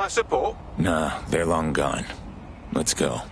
Require support? Nah, they're long gone. Let's go.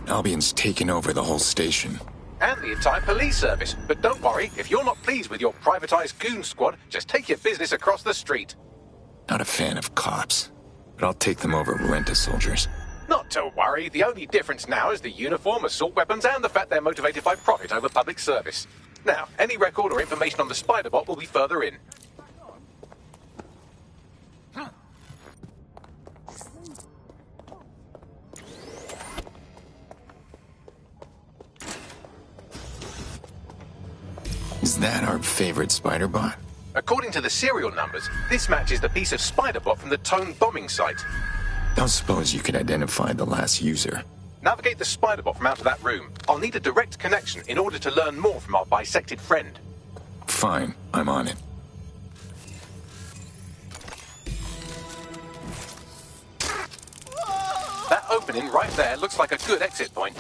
Albion's taken over the whole station. And the entire police service. But don't worry, if you're not pleased with your privatized goon squad, just take your business across the street. Not a fan of cops, but I'll take them over rent-a-soldiers. Not to worry, the only difference now is the uniform, assault weapons, and the fact they're motivated by profit over public service. Now, any record or information on the Spider-Bot will be further in. Is that our favorite Spider-Bot? According to the serial numbers, this matches the piece of Spider-Bot from the Tone bombing site. Don't suppose you could identify the last user? Navigate the Spider-Bot from out of that room. I'll need a direct connection in order to learn more from our bisected friend. Fine, I'm on it. That opening right there looks like a good exit point.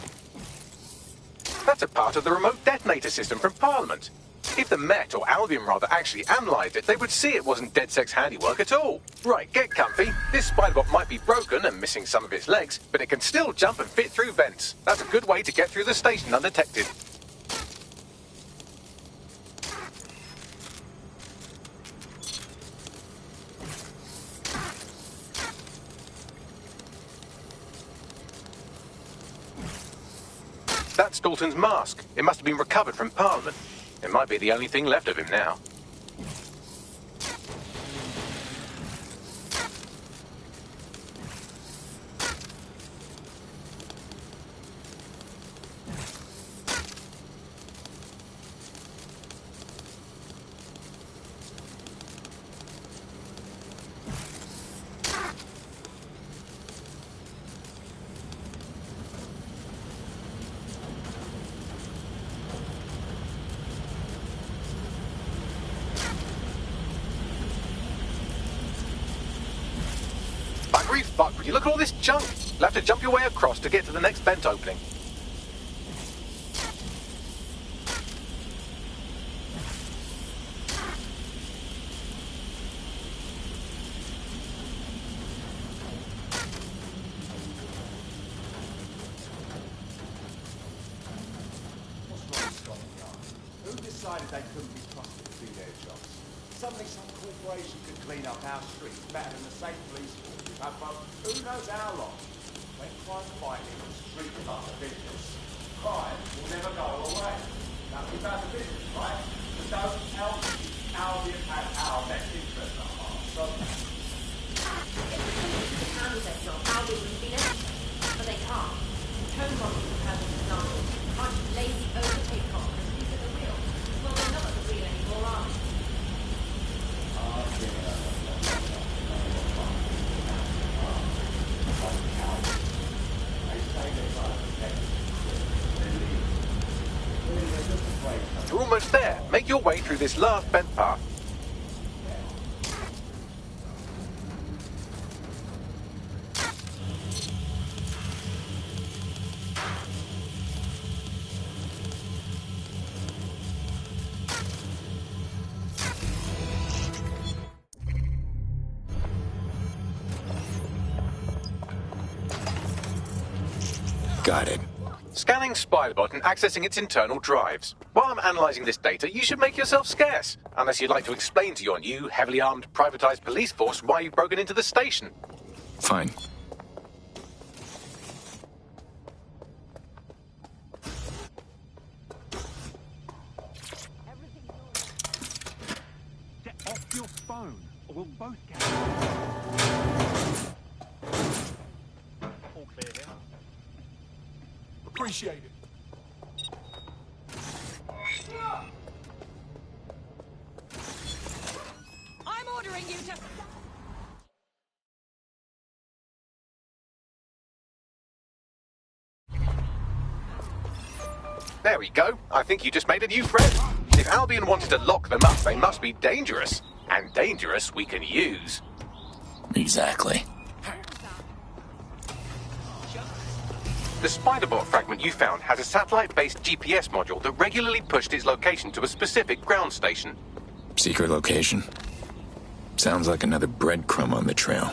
That's a part of the remote detonator system from Parliament. If the Met, or Albion rather, actually analysed it, they would see it wasn't DedSec's handiwork at all. Right, get comfy. This Spider-Bot might be broken and missing some of its legs, but it can still jump and fit through vents. That's a good way to get through the station undetected. That's Dalton's mask. It must have been recovered from Parliament. It might be the only thing left of him now. Fuck, would you look at all this junk? You'll have to jump your way across to get to the next vent opening. Who decided they couldn't be trusted to do their jobs? Suddenly some corporation could clean up our streets better than the state police force. But who knows how long? When crime fighting and street about the business, crime will never go away. That's about the business, right? So don't help Albion at our best interest at heart. So handle their job, Albion would be anything. But they can't. Tone bombing is a perfect example. A bunch of lazy, overpaid cops who's at the wheel. Well, they're not at the wheel anymore, are they? You're almost there. Make your way through this last vent path. Got it. Scanning Spider-Bot and accessing its internal drives. While I'm analysing this data, you should make yourself scarce. Unless you'd like to explain to your new, heavily armed, privatised police force why you've broken into the station. Fine. alone, or we'll both get... All clear here. Appreciate it. I'm ordering you to... There we go. I think you just made a new friend. If Albion wanted to lock them up, they must be dangerous. And dangerous we can use. Exactly. The Spider-Bot fragment you found has a satellite-based GPS module that regularly pushed its location to a specific ground station. Secret location? Sounds like another breadcrumb on the trail.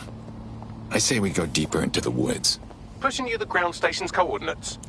I say we go deeper into the woods. Pushing you the ground station's coordinates.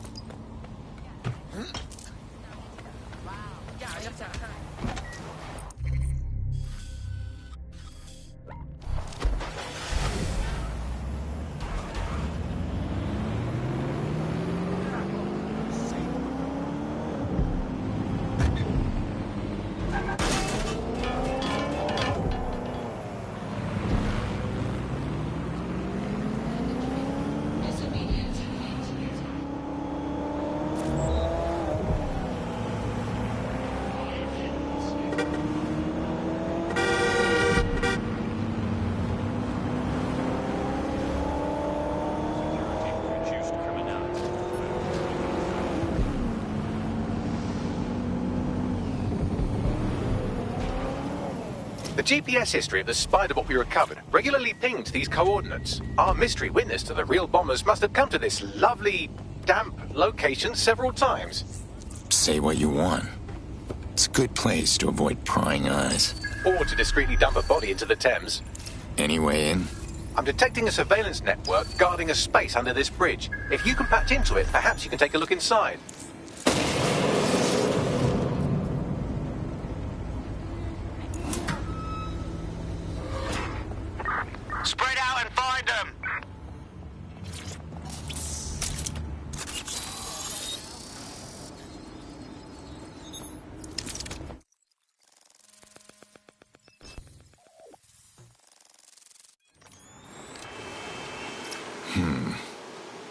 The GPS history of the Spider-Bot we recovered regularly pinged these coordinates. Our mystery witness to the real bombers must have come to this lovely, damp location several times. Say what you want. It's a good place to avoid prying eyes. Or to discreetly dump a body into the Thames. Any way in? I'm detecting a surveillance network guarding a space under this bridge. If you can patch into it, perhaps you can take a look inside. Spread out and find them!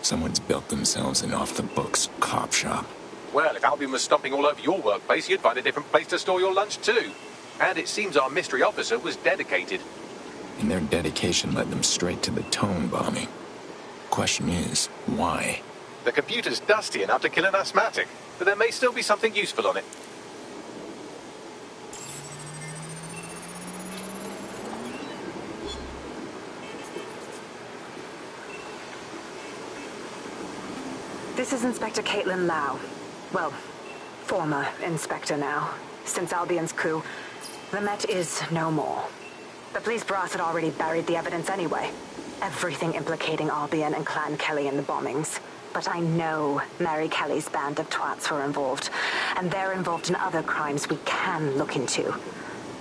Someone's built themselves an off-the-books cop shop. Well, if Albion was stomping all over your workplace, you'd find a different place to store your lunch too. And it seems our mystery officer was dedicated. And their dedication led them straight to the Tone bombing. Question is, why? The computer's dusty enough to kill an asthmatic, but there may still be something useful on it. This is Inspector Caitlin Lau. Well, former Inspector now. Since Albion's coup, the Met is no more. The police brass had already buried the evidence anyway. Everything implicating Albion and Clan Kelly in the bombings. But I know Mary Kelly's band of twats were involved. And they're involved in other crimes we can look into.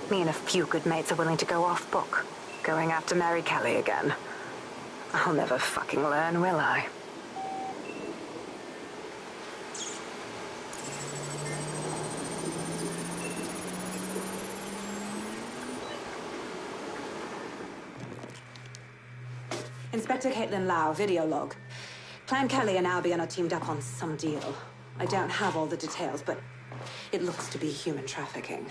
Me and a few good mates are willing to go off book. Going after Mary Kelly again. I'll never fucking learn, will I? Inspector Caitlin Lau, video log. Clan Kelly and Albion are teamed up on some deal. I don't have all the details, but it looks to be human trafficking.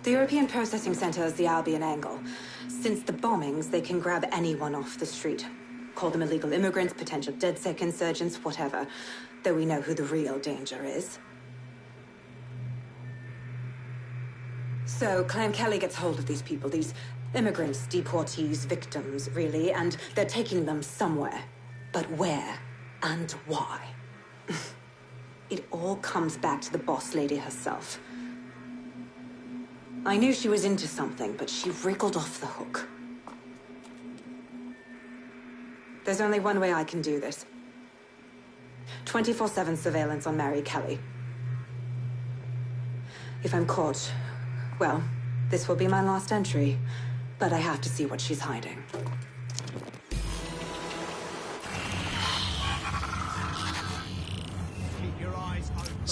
The European Processing Center is the Albion angle. Since the bombings, they can grab anyone off the street. Call them illegal immigrants, potential DedSec insurgents, whatever. Though we know who the real danger is. So, Clan Kelly gets hold of these people, these immigrants, deportees, victims, really, and they're taking them somewhere. But where and why? It all comes back to the boss lady herself. I knew she was into something, but she wriggled off the hook. There's only one way I can do this. 24/7 surveillance on Mary Kelly. If I'm caught, well, this will be my last entry. But I have to see what she's hiding.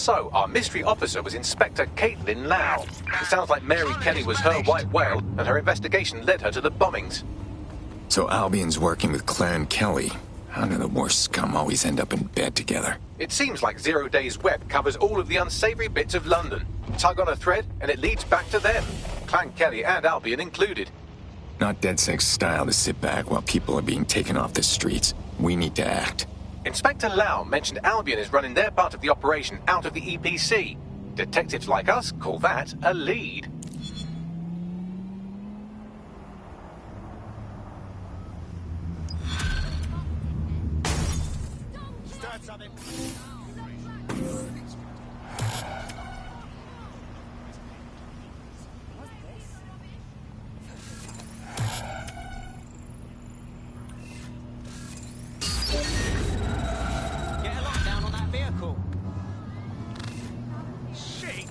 So, our mystery officer was Inspector Caitlin Lau. It sounds like Mary Kelly was her white whale, and her investigation led her to the bombings. So Albion's working with Clan Kelly. How do the worst scum always end up in bed together? It seems like 0 Days Web covers all of the unsavory bits of London. Tug on a thread, and it leads back to them. Clan Kelly and Albion included. Not DedSec's style to sit back while people are being taken off the streets. We need to act. Inspector Lau mentioned Albion is running their part of the operation out of the EPC. Detectives like us call that a lead. Start something. Get a lockdown on that vehicle. Shit!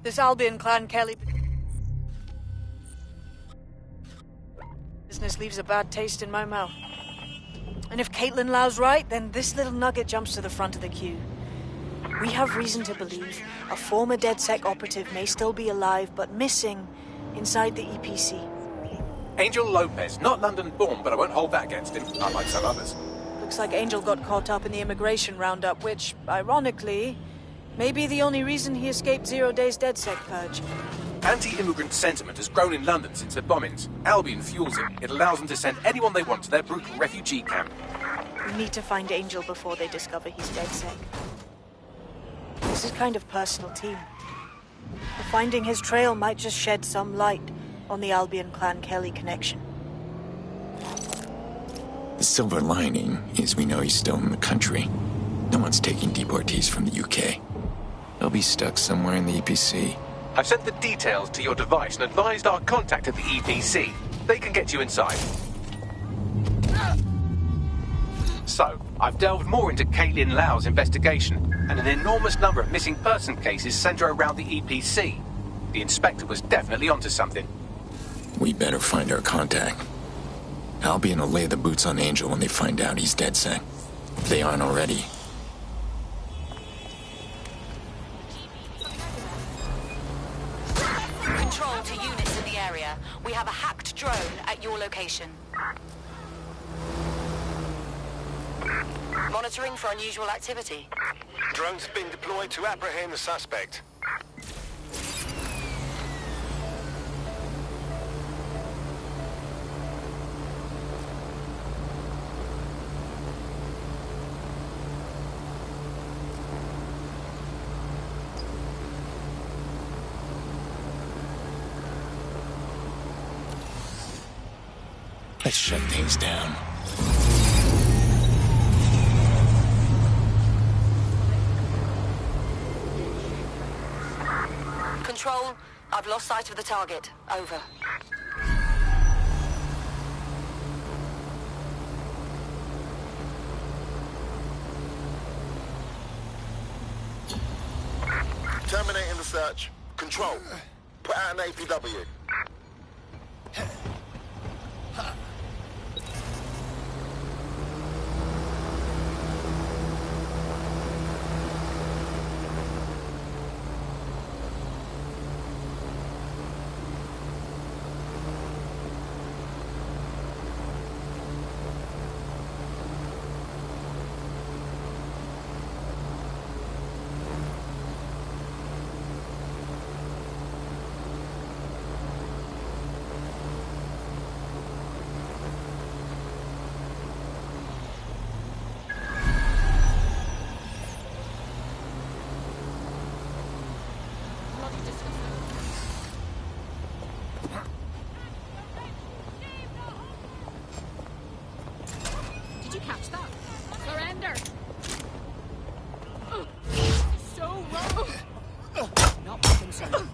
This Albion Clan Kelly business leaves a bad taste in my mouth. And if Caitlin Lau's right, then this little nugget jumps to the front of the queue. We have reason to believe a former DedSec operative may still be alive, but missing inside the EPC. Angel Lopez, not London-born, but I won't hold that against him, unlike some others. Looks like Angel got caught up in the immigration roundup, which, ironically, may be the only reason he escaped 0 Days DedSec purge. Anti-immigrant sentiment has grown in London since the bombings. Albion fuels it. It allows them to send anyone they want to their brutal refugee camp. We need to find Angel before they discover he's DedSec. This is kind of personal team. But finding his trail might just shed some light on the Albion Clan Kelly connection. The silver lining is we know he's still in the country. No one's taking deportees from the UK. They'll be stuck somewhere in the EPC. I've sent the details to your device and advised our contact at the EPC. They can get you inside. So, I've delved more into Caitlin Lau's investigation, and an enormous number of missing person cases center around the EPC. The inspector was definitely onto something. We better find our contact. Albion will lay the boots on Angel when they find out he's DedSec. If they aren't already. Control to units in the area. We have a hacked drone at your location. Monitoring for unusual activity. Drones have been deployed to apprehend the suspect. Let's shut things down. Control, I've lost sight of the target. Over. Terminating the search. Control, put out an APW. Did you catch that? Surrender! So wrong! Not my concern.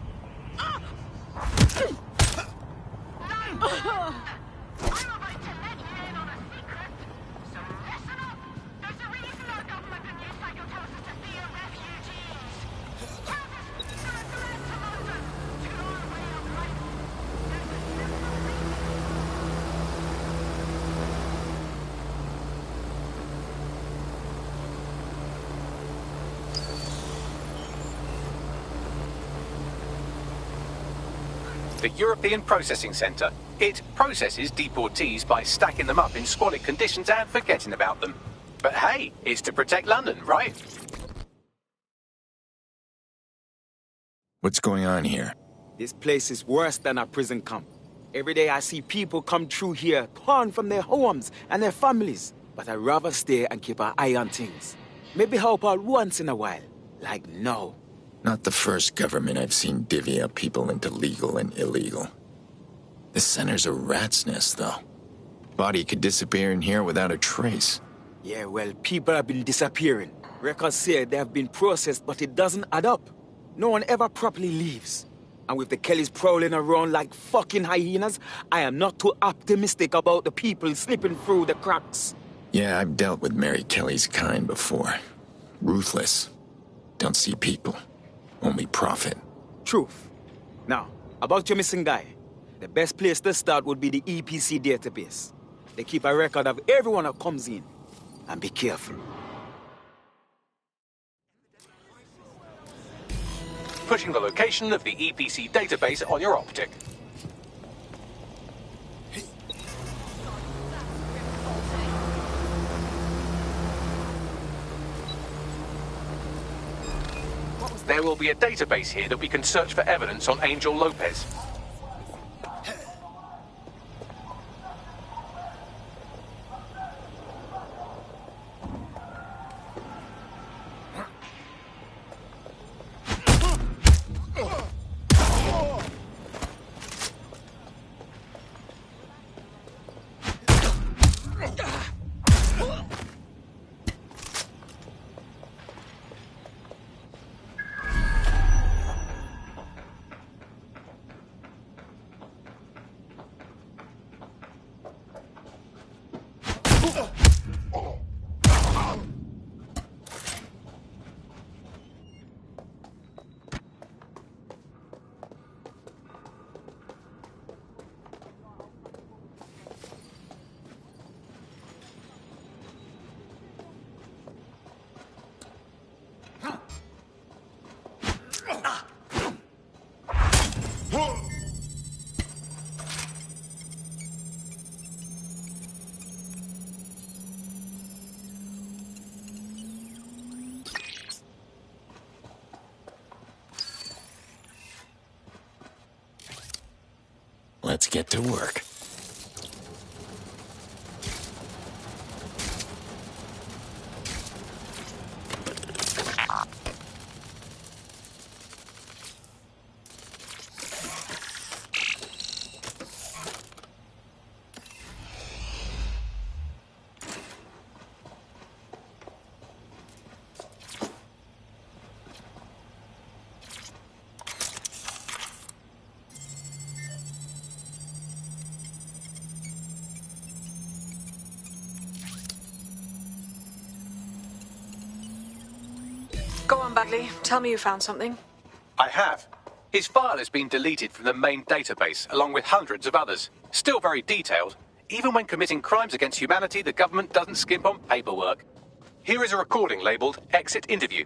the European Processing Centre. It processes deportees by stacking them up in squalid conditions and forgetting about them. But hey, it's to protect London, right? What's going on here? This place is worse than a prison camp. Every day I see people come through here, torn from their homes and their families. But I'd rather stay and keep an eye on things. Maybe help out once in a while. Like now. Not the first government I've seen divvy up people into legal and illegal. This center's a rat's nest, though. Body could disappear in here without a trace. Yeah, well, people have been disappearing. Records say they have been processed, but it doesn't add up. No one ever properly leaves. And with the Kellys prowling around like fucking hyenas, I am not too optimistic about the people slipping through the cracks. Yeah, I've dealt with Mary Kelly's kind before. Ruthless. Don't see people. Only profit. Truth. Now, about your missing guy. The best place to start would be the EPC database. They keep a record of everyone that comes in. And be careful. Pushing the location of the EPC database on your optic. There will be a database here that we can search for evidence on Angel Lopez. Let's get to work. Go on, Bagley. Tell me you found something. I have. His file has been deleted from the main database, along with hundreds of others. Still very detailed. Even when committing crimes against humanity, the government doesn't skimp on paperwork. Here is a recording labeled Exit Interview.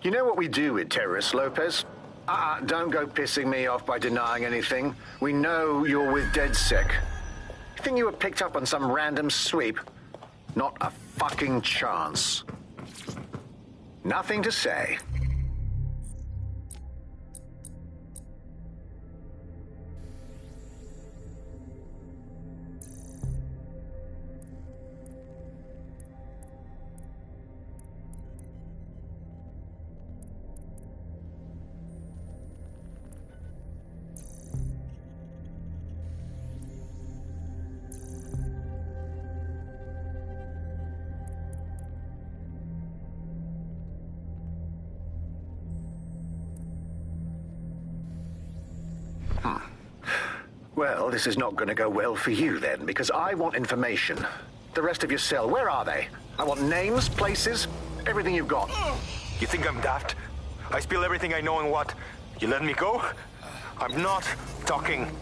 You know what we do with terrorists, Lopez? Don't go pissing me off by denying anything. We know you're with DedSec. You think you were picked up on some random sweep? Not a fucking chance. Nothing to say. Well, this is not going to go well for you then, because I want information. The rest of your cell, where are they? I want names, places, everything you've got. You think I'm daft? I spill everything I know and what? You let me go? I'm not talking.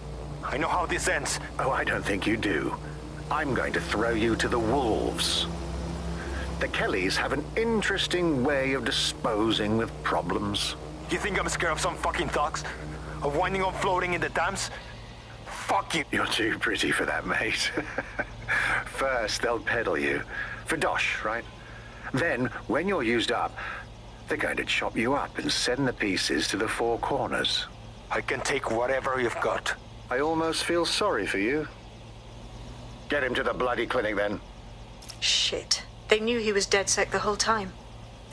I know how this ends. Oh, I don't think you do. I'm going to throw you to the wolves. The Kellys have an interesting way of disposing with problems. You think I'm scared of some fucking thugs? Of winding up floating in the dams? Fuck you. You're too pretty for that, mate. First, they'll peddle you. For dosh, right? Then, when you're used up, they're going to chop you up and send the pieces to the Four Corners. I can take whatever you've got. I almost feel sorry for you. Get him to the bloody clinic, then. Shit. They knew he was DedSec the whole time.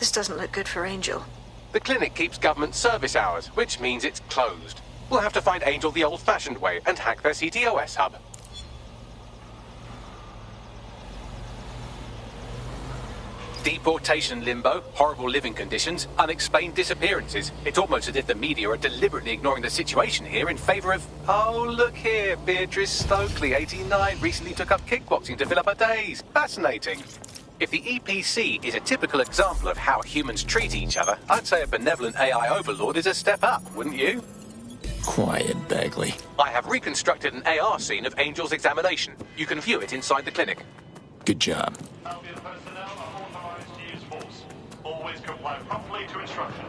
This doesn't look good for Angel. The clinic keeps government service hours, which means it's closed. We'll have to find Angel the old-fashioned way and hack their CTOS hub. Deportation limbo, horrible living conditions, unexplained disappearances. It's almost as if the media are deliberately ignoring the situation here in favor of... Oh, look here, Beatrice Stokely, 89, recently took up kickboxing to fill up her days. Fascinating. If the EPC is a typical example of how humans treat each other, I'd say a benevolent AI overlord is a step up, wouldn't you? Quiet, Bagley. I have reconstructed an AR scene of Angel's examination. You can view it inside the clinic. Good job. Albion personnel are authorized to use force. Always comply promptly to instruction.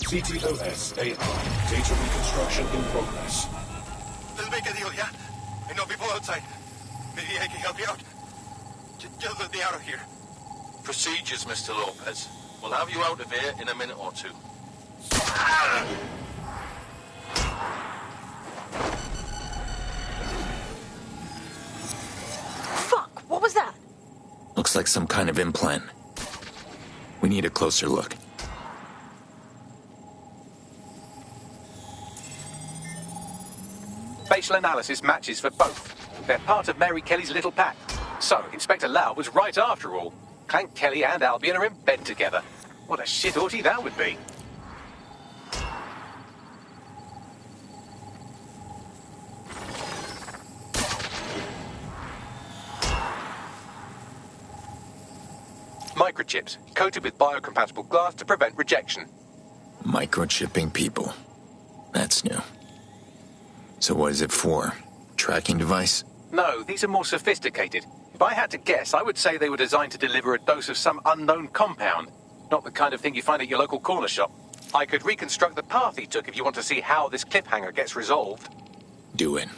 CTOS AR. Data reconstruction in progress. Let's make a deal, yeah? I know people outside. Maybe I can help you out. Just let me out of here. Procedures, Mr. Lopez. We'll have you out of here in a minute or two. Fuck! What was that? Looks like some kind of implant. We need a closer look. Facial analysis matches for both. They're part of Mary Kelly's little pack. So, Inspector Lau was right after all. Clank Kelly and Albion are in bed together. What a shit orgy that would be. Microchips, coated with biocompatible glass to prevent rejection. Microchipping people. That's new. So what is it for? Tracking device? No, these are more sophisticated. If I had to guess, I would say they were designed to deliver a dose of some unknown compound. Not the kind of thing you find at your local corner shop. I could reconstruct the path he took if you want to see how this cliffhanger gets resolved. Do it.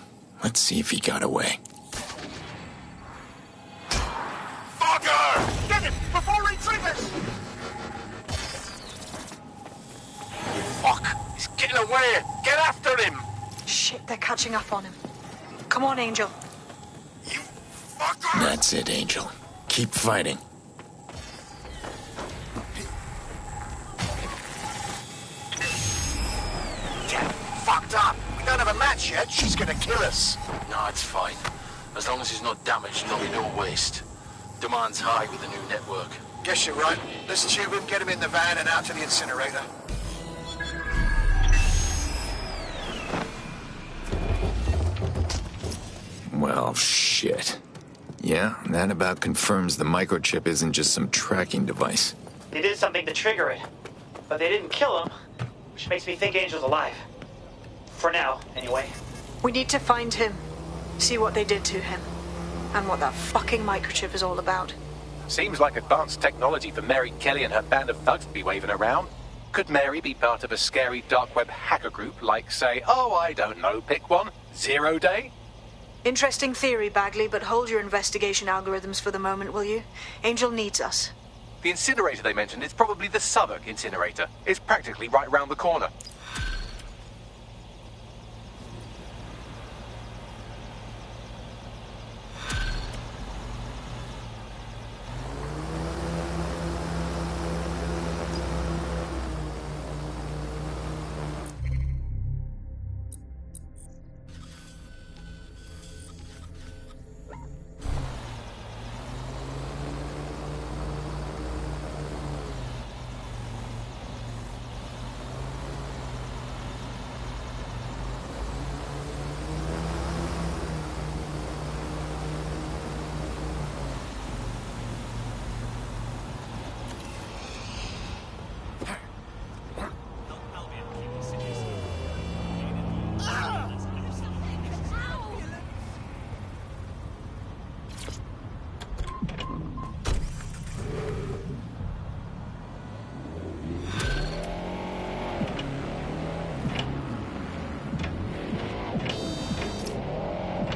Let's see if he got away. Fucker! Get him before he triggers! Fuck! He's getting away! Get after him! Shit, they're catching up on him. Come on, Angel. You fucker! That's it, Angel. Keep fighting. Damn, fucked up. We don't have a match yet. She's gonna kill us. No, it's fine. As long as he's not damaged, there'll be no waste. Demand's high with the new network. Guess you're right. Let's tube him, get him in the van and out to the incinerator. Well, shit. Yeah, that about confirms the microchip isn't just some tracking device. They did something to trigger it, but they didn't kill him, which makes me think Angel's alive. For now, anyway. We need to find him, see what they did to him, and what that fucking microchip is all about. Seems like advanced technology for Mary Kelly and her band of thugs to be waving around. Could Mary be part of a scary dark web hacker group like, say, oh, I don't know, pick one, 0 Day? Interesting theory, Bagley, but hold your investigation algorithms for the moment, will you? Angel needs us. The incinerator they mentioned is probably the Southwark incinerator. It's practically right round the corner.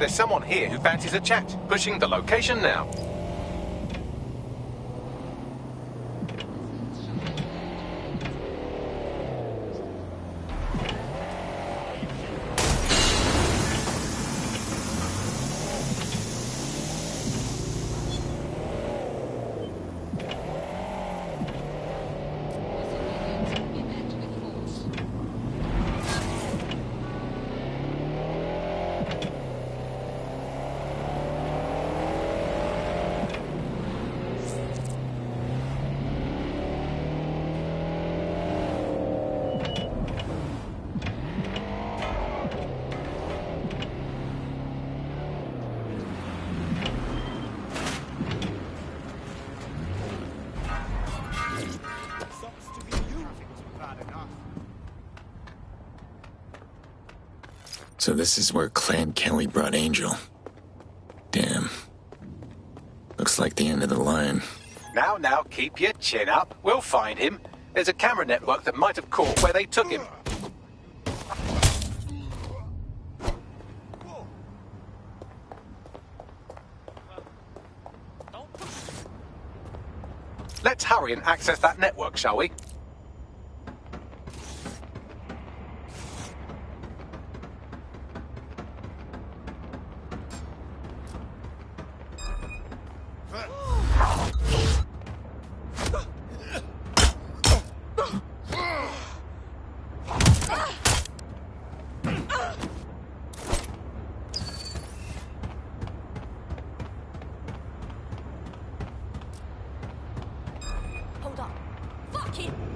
There's someone here who fancies a chat. Pushing the location now. So this is where Clan Kelly brought Angel. Damn. Looks like the end of the line. Now, keep your chin up. We'll find him. There's a camera network that might have caught where they took him. Let's hurry and access that network, shall we? Hold on. Fuck him!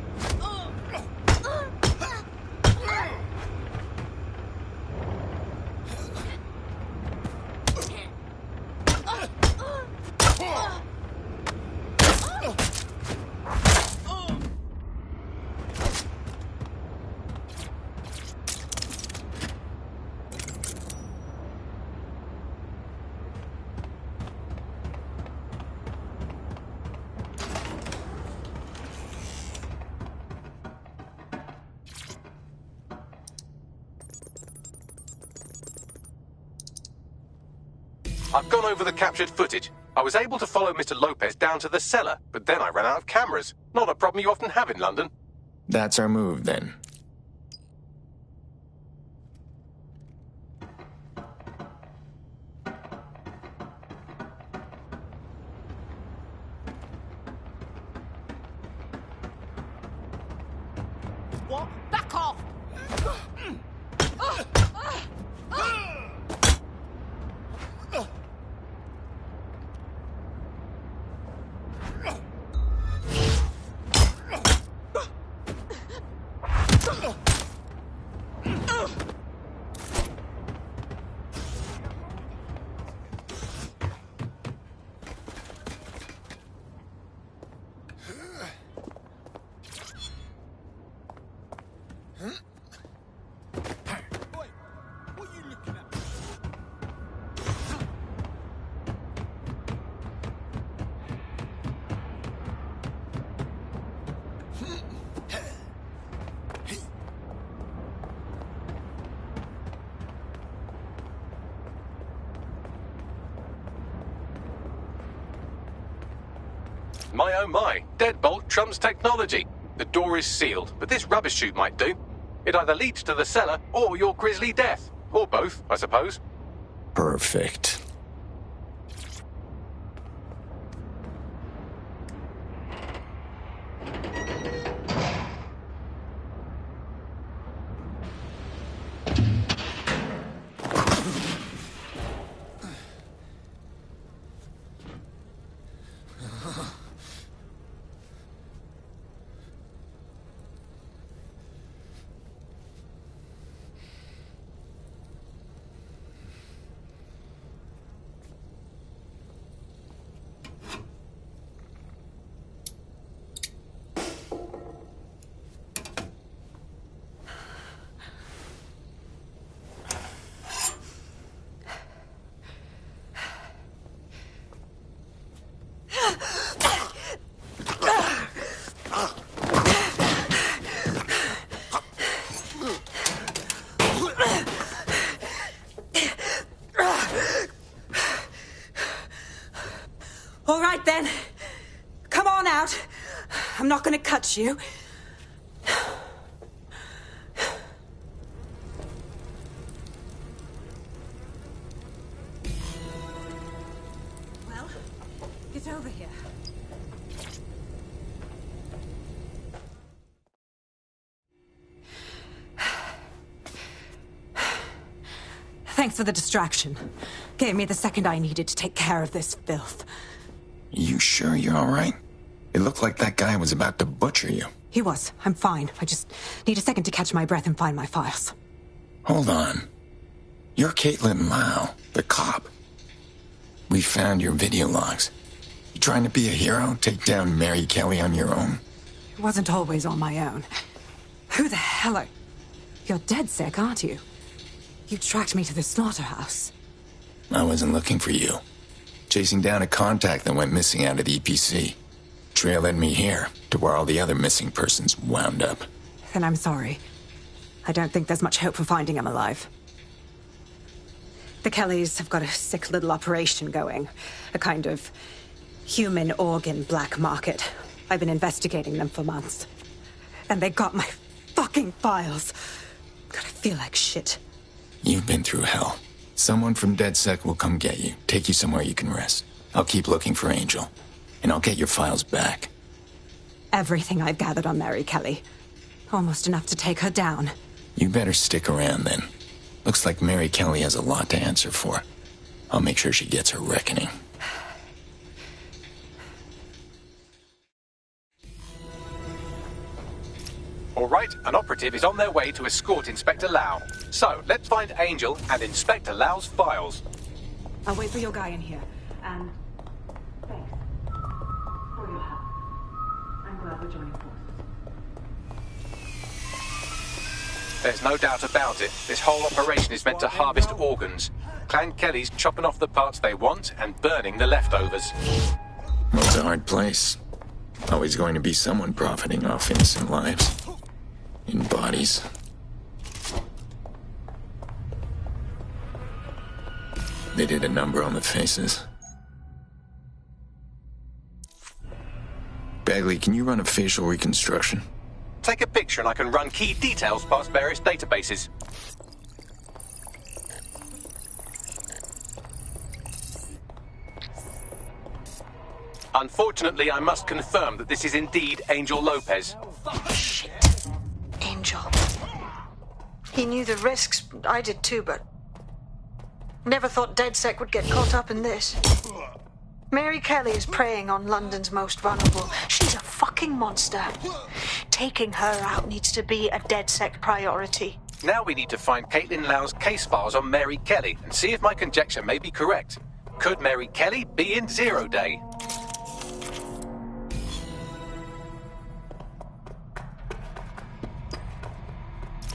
I've gone over the captured footage. I was able to follow Mr. Lopez down to the cellar, but then I ran out of cameras. Not a problem you often have in London. That's our move, then. What? Back off! My oh my, deadbolt trumps technology. The door is sealed, but this rubbish chute might do. It either leads to the cellar or your grisly death. Or both, I suppose. Perfect. catch you. Well, get over here. Thanks for the distraction. Gave me the second I needed to take care of this filth. You sure you're all right? It looked like that guy was about to butcher you. He was. I'm fine. I just need a second to catch my breath and find my files. Hold on. You're Caitlin Lau, the cop. We found your video logs. You trying to be a hero? Take down Mary Kelly on your own? It wasn't always on my own. Who the hell are... You're DedSec, aren't you? You tracked me to the slaughterhouse. I wasn't looking for you. Chasing down a contact that went missing out of the EPC. Trail led me here, to where all the other missing persons wound up. Then I'm sorry. I don't think there's much hope for finding him alive. The Kellys have got a sick little operation going. A kind of human organ black market. I've been investigating them for months. And they got my fucking files. God, I feel like shit. You've been through hell. Someone from DedSec will come get you, take you somewhere you can rest. I'll keep looking for Angel, and I'll get your files back. Everything I've gathered on Mary Kelly. Almost enough to take her down. You better stick around then. Looks like Mary Kelly has a lot to answer for. I'll make sure she gets her reckoning. All right, an operative is on their way to escort Inspector Lau. So, let's find Angel and Inspector Lau's files. I'll wait for your guy in here. And thanks for your help. I'm glad we're joining forces. There's no doubt about it. This whole operation is meant to harvest organs. Clan Kelly's chopping off the parts they want and burning the leftovers. Well, it's a hard place. Always going to be someone profiting off innocent lives. In bodies. They did a number on the faces. Bagley, can you run a facial reconstruction? Take a picture and I can run key details past various databases. Unfortunately, I must confirm that this is indeed Angel Lopez. Shit. Angel. He knew the risks. I did too, but... Never thought DedSec would get caught up in this. Mary Kelly is preying on London's most vulnerable. She's a fucking monster. Taking her out needs to be a DedSec priority. Now we need to find Caitlin Lau's case files on Mary Kelly and see if my conjecture may be correct. Could Mary Kelly be in Zero Day?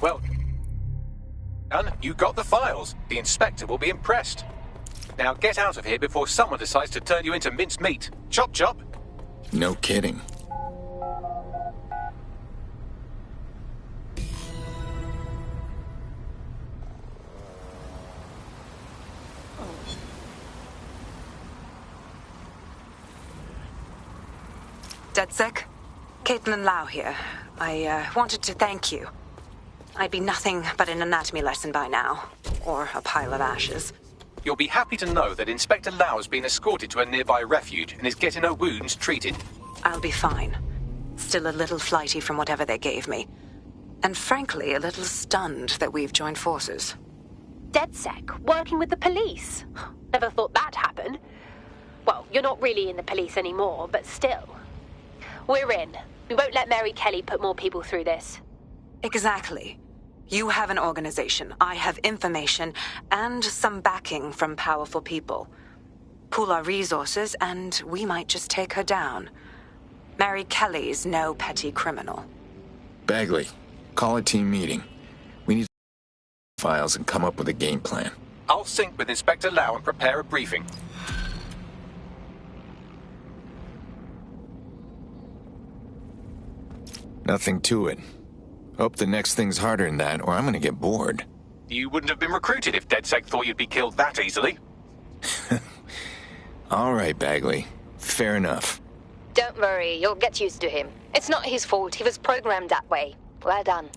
Well done. You got the files. The inspector will be impressed. Now get out of here before someone decides to turn you into minced meat. Chop chop. No kidding. DedSec? Caitlin Lau here. I wanted to thank you. I'd be nothing but an anatomy lesson by now. Or a pile of ashes. You'll be happy to know that Inspector Lau has been escorted to a nearby refuge and is getting her wounds treated. I'll be fine. Still a little flighty from whatever they gave me. And frankly, a little stunned that we've joined forces. DedSec, working with the police. Never thought that'd happen. Well, you're not really in the police anymore, but still. We're in. We won't let Mary Kelly put more people through this. Exactly. You have an organization, I have information, and some backing from powerful people. Pool our resources, and we might just take her down. Mary Kelly's no petty criminal. Bagley, call a team meeting. We need files and come up with a game plan. I'll sync with Inspector Lau and prepare a briefing. Nothing to it. Hope the next thing's harder than that, or I'm gonna get bored. You wouldn't have been recruited if DedSec thought you'd be killed that easily. All right, Bagley. Fair enough. Don't worry, you'll get used to him. It's not his fault, he was programmed that way. Well done.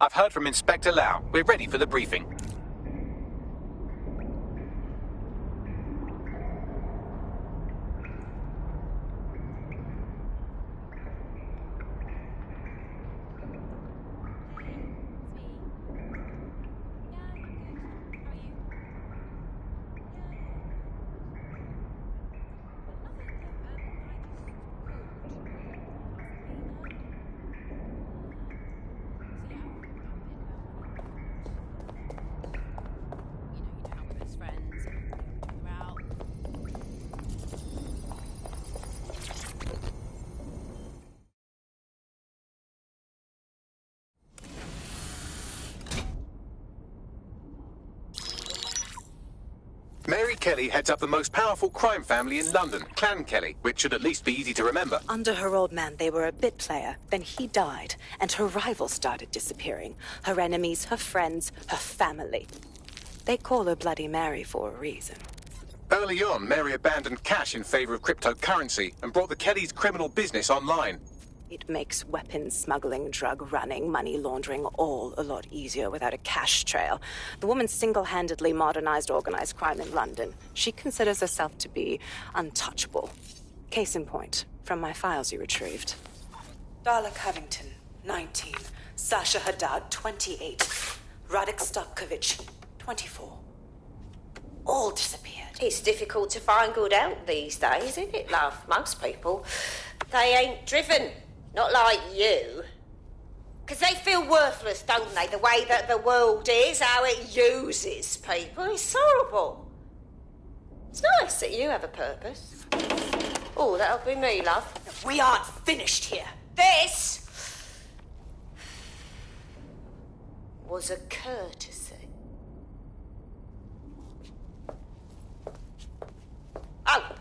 I've heard from Inspector Lau. We're ready for the briefing. Mary Kelly heads up the most powerful crime family in London, Clan Kelly, which should at least be easy to remember. Under her old man, they were a bit player. Then he died, and her rivals started disappearing. Her enemies, her friends, her family. They call her Bloody Mary for a reason. Early on, Mary abandoned cash in favor of cryptocurrency and brought the Kellys' criminal business online. It makes weapons smuggling, drug running, money laundering all a lot easier without a cash trail. The woman single-handedly modernized organized crime in London. She considers herself to be untouchable. Case in point, from my files you retrieved. Darla Covington, 19. Sasha Haddad, 28. Radek Stopkovich, 24. All disappeared. It's difficult to find good help these days, isn't it, love? Most people, they ain't driven. Not like you. Because they feel worthless, don't they? The way that the world is, how it uses people. It's horrible. It's nice that you have a purpose. Oh, that'll be me, love. We aren't finished here. This was a courtesy. Oh,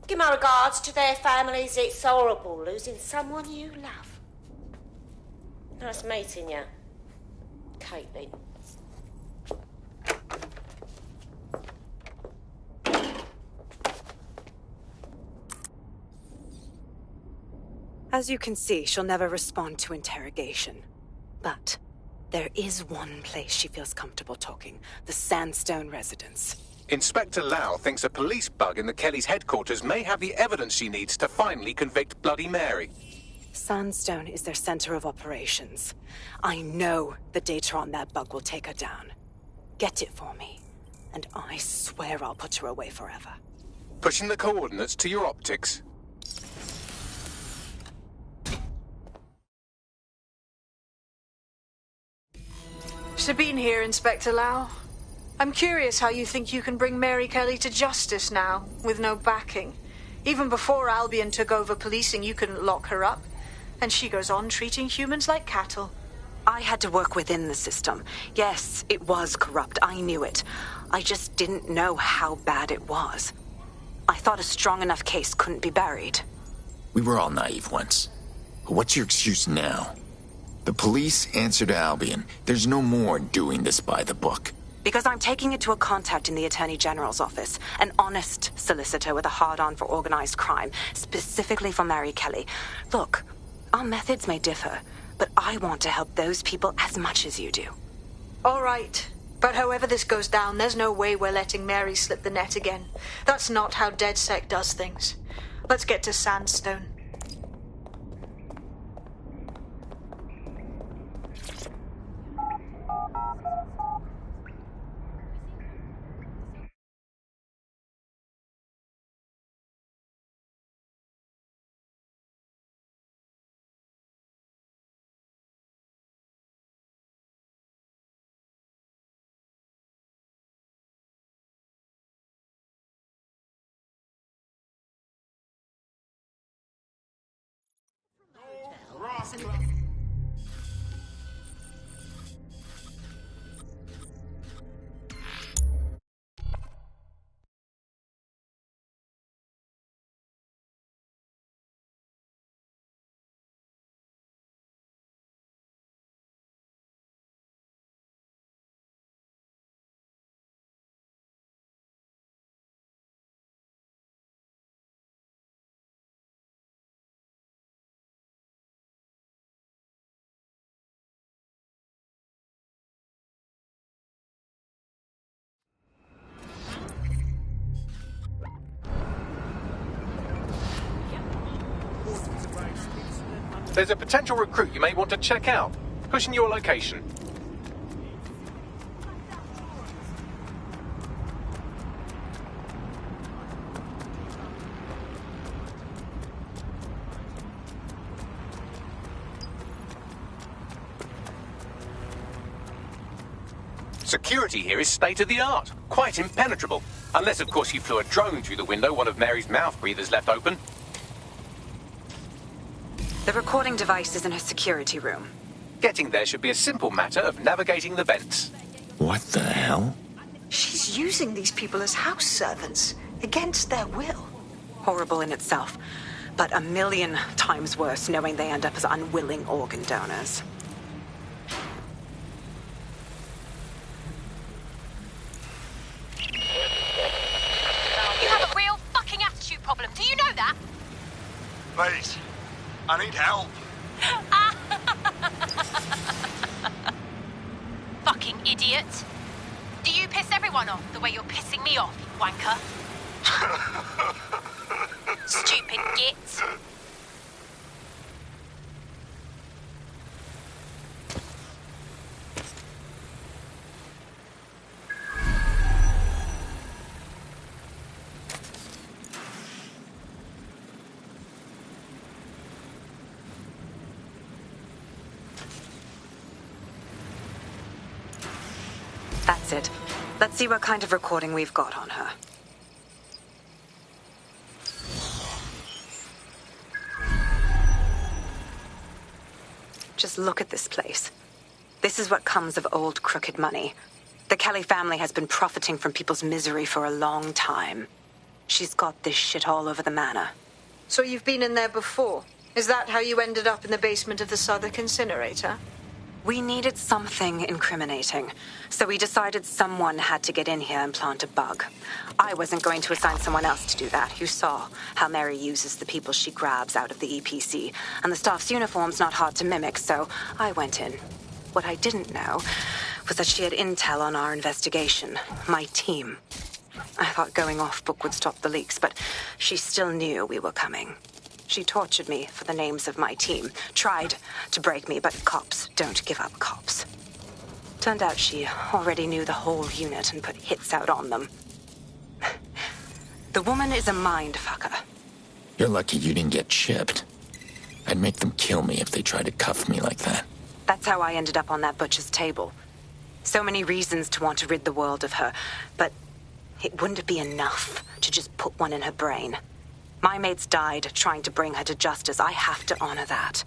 give my regards to their families. It's horrible losing someone you love. Nice meeting you, Caitlin. As you can see, she'll never respond to interrogation. But there is one place she feels comfortable talking. The Sandstone residence. Inspector Lau thinks a police bug in the Kellys' headquarters may have the evidence she needs to finally convict Bloody Mary. Sandstone is their center of operations. I know the data on that bug will take her down. Get it for me, and I swear I'll put her away forever. Pushing the coordinates to your optics. Sabine here, Inspector Lau. I'm curious how you think you can bring Mary Kelly to justice now, with no backing. Even before Albion took over policing, you couldn't lock her up. And she goes on treating humans like cattle. I had to work within the system. Yes, it was corrupt. I knew it. I just didn't know how bad it was. I thought a strong enough case couldn't be buried. We were all naive once. But what's your excuse now? The police answer to Albion. There's no more doing this by the book. Because I'm taking it to a contact in the Attorney General's office. An honest solicitor with a hard-on for organized crime, specifically for Mary Kelly. Look, our methods may differ, but I want to help those people as much as you do. All right. But however this goes down, there's no way we're letting Mary slip the net again. That's not how DedSec does things. Let's get to Sandstone. anywhere else. There's a potential recruit you may want to check out. Pushing your location. Security here is state-of-the-art. Quite impenetrable. Unless, of course, you flew a drone through the window one of Mary's mouth breathers left open. The recording device is in her security room. Getting there should be a simple matter of navigating the vents. What the hell? She's using these people as house servants, against their will. Horrible in itself, but a million times worse knowing they end up as unwilling organ donors. You have a real fucking attitude problem. Do you know that? Please, I need help. Fucking idiot. Do you piss everyone off the way you're pissing me off, you wanker? Stupid git. That's it. Let's see what kind of recording we've got on her. Just look at this place. This is what comes of old crooked money. The Kelly family has been profiting from people's misery for a long time. She's got this shit all over the manor. So you've been in there before? Is that how you ended up in the basement of the Southwark incinerator? We needed something incriminating, so we decided someone had to get in here and plant a bug. I wasn't going to assign someone else to do that. You saw how Mary uses the people she grabs out of the EPC, and the staff's uniform's not hard to mimic, so I went in. What I didn't know was that she had intel on our investigation, my team. I thought going off book would stop the leaks, but she still knew we were coming. She tortured me for the names of my team, tried to break me, but cops don't give up cops. Turned out she already knew the whole unit and put hits out on them. The woman is a mind fucker. You're lucky you didn't get chipped. I'd make them kill me if they tried to cuff me like that. That's how I ended up on that butcher's table. So many reasons to want to rid the world of her, but it wouldn't be enough to just put one in her brain. My mates died trying to bring her to justice. I have to honor that.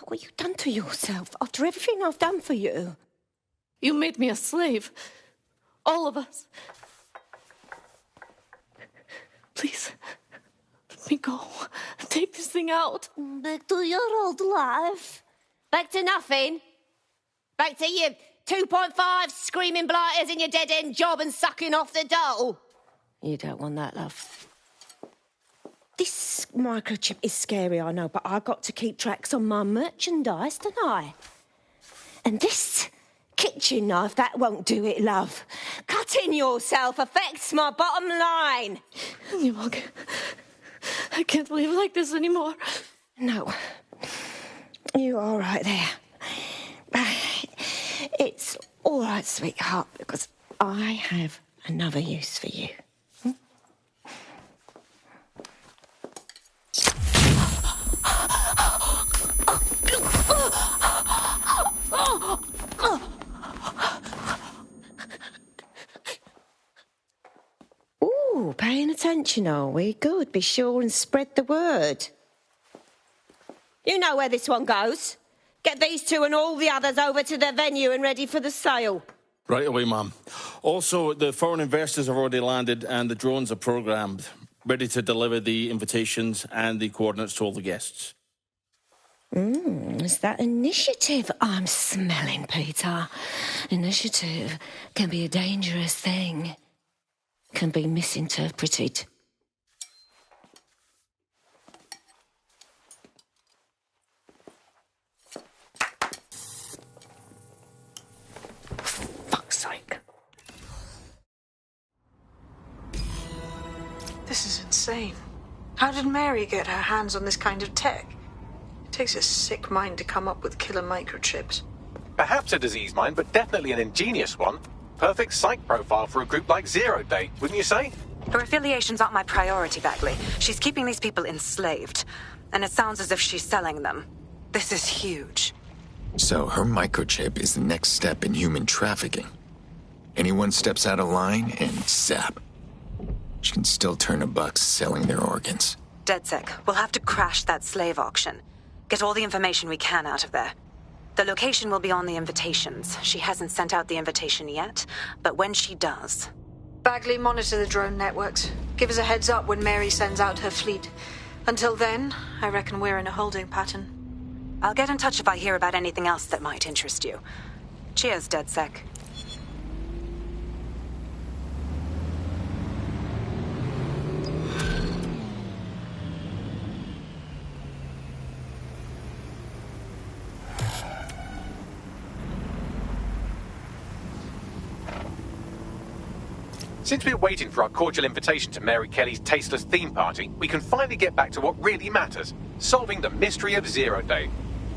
What you done to yourself after everything I've done for you? You made me a slave. All of us. Please, let me go. Take this thing out. Back to your old life. Back to nothing. Back to you 2.5 screaming blighters in your dead-end job and sucking off the dole. You don't want that, love. This microchip is scary, I know, but I got to keep tracks on my merchandise, don't I? And this kitchen knife, that won't do it, love. Cutting yourself affects my bottom line. I can't live like this anymore. No. You're all right there. It's all right, sweetheart, because I have another use for you. Ooh, paying attention, are we? Good. Be sure and spread the word. You know where this one goes. Get these two and all the others over to their venue and ready for the sale. Right away, ma'am. Also, the foreign investors have already landed and the drones are programmed, ready to deliver the invitations and the coordinates to all the guests. Is that initiative I'm smelling, Peter? Initiative can be a dangerous thing. Can be misinterpreted. Fuck's sake. This is insane. How did Mary get her hands on this kind of tech? It takes a sick mind to come up with killer microchips. Perhaps a disease mind, but definitely an ingenious one. Perfect psych profile for a group like Zero Day, wouldn't you say? Her affiliations aren't my priority, Bagley. She's keeping these people enslaved. And it sounds as if she's selling them. This is huge. So her microchip is the next step in human trafficking. Anyone steps out of line and zap. She can still turn a buck selling their organs. DedSec, we'll have to crash that slave auction. Get all the information we can out of there. The location will be on the invitations. She hasn't sent out the invitation yet, but when she does... Bagley, monitor the drone networks. Give us a heads up when Mary sends out her fleet. Until then, I reckon we're in a holding pattern. I'll get in touch if I hear about anything else that might interest you. Cheers, DedSec. Since we're waiting for our cordial invitation to Mary Kelly's tasteless theme party, we can finally get back to what really matters, solving the mystery of Zero Day.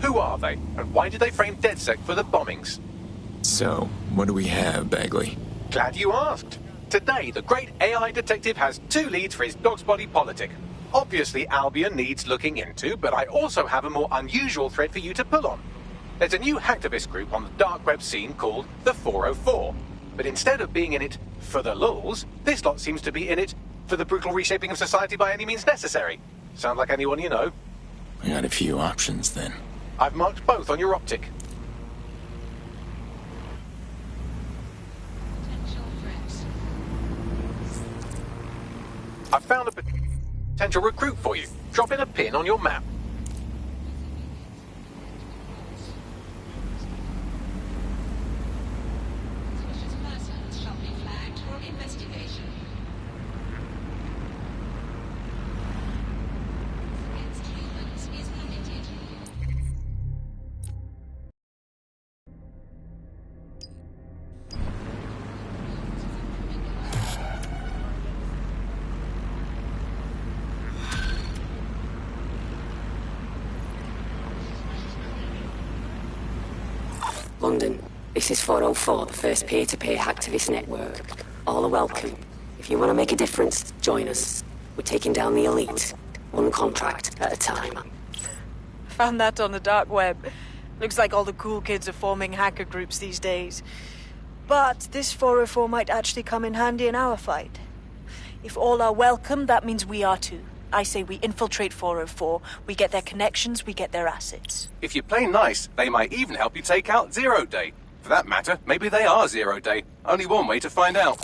Who are they, and why did they frame DedSec for the bombings? So, what do we have, Bagley? Glad you asked. Today, the great AI detective has 2 leads for his dog's body politic. Obviously, Albion needs looking into, but I also have a more unusual thread for you to pull on. There's a new hacktivist group on the dark web scene called the 404. But instead of being in it for the lulz, this lot seems to be in it for the brutal reshaping of society by any means necessary. Sound like anyone you know? We got a few options, then. I've marked both on your optic. I've found a potential recruit for you. Drop in a pin on your map. London, this is 404, the first peer-to-peer hacktivist network. All are welcome. If you want to make a difference, join us. We're taking down the elite, one contract at a time. Found that on the dark web. Looks like all the cool kids are forming hacker groups these days. But this 404 might actually come in handy in our fight. If all are welcome, that means we are too. I say we infiltrate 404, we get their connections, we get their assets. If you play nice, they might even help you take out Zero Day. For that matter, maybe they are Zero Day. Only one way to find out.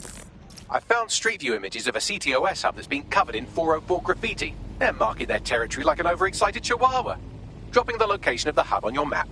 I found Street View images of a CTOS hub that's been covered in 404 graffiti. They're marking their territory like an overexcited chihuahua. Dropping the location of the hub on your map.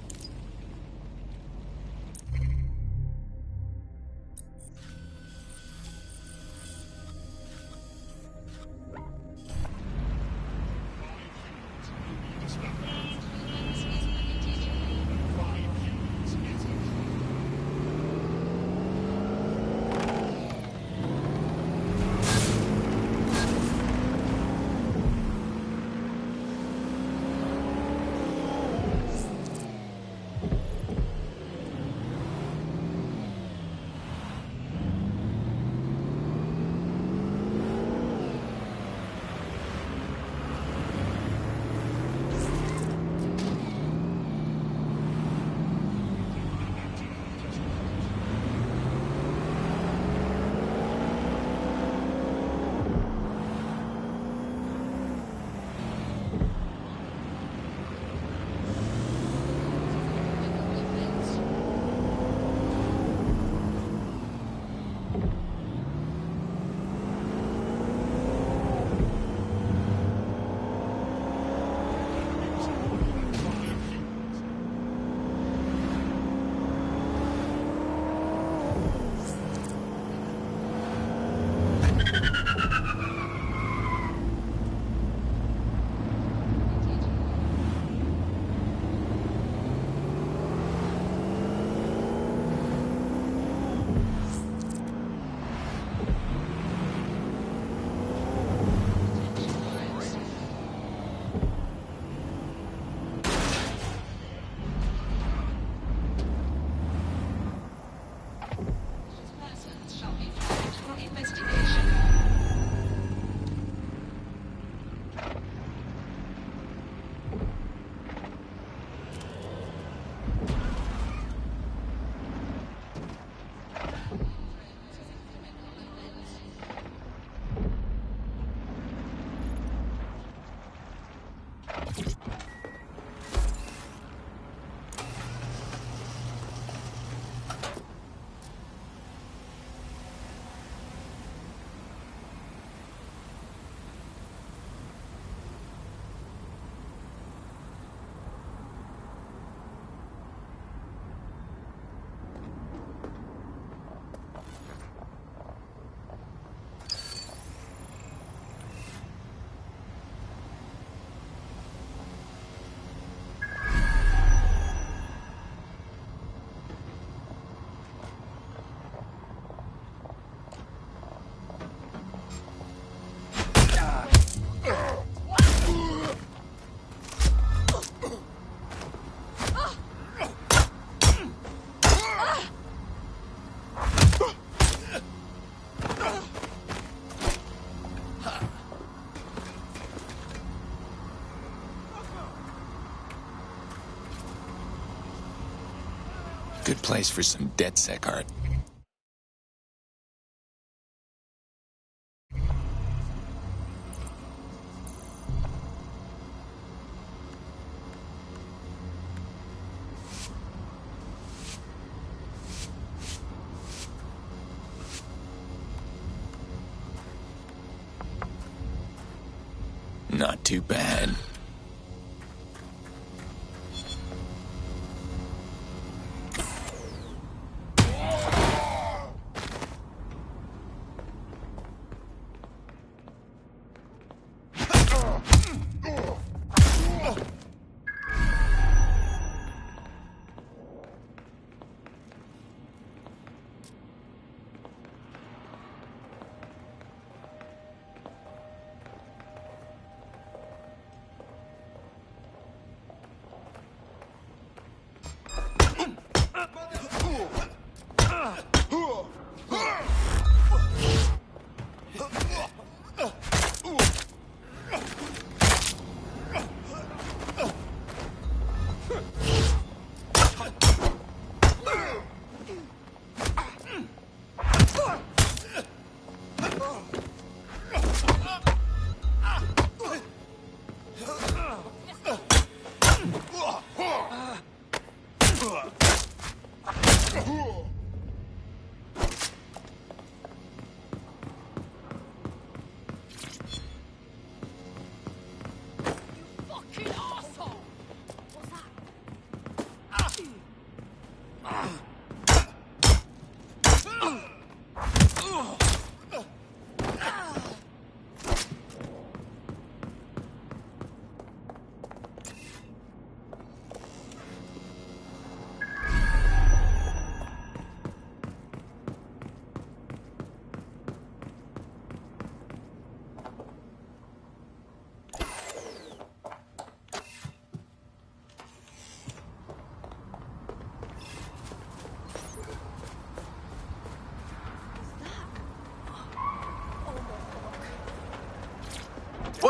Good place for some DedSec art. Not too bad.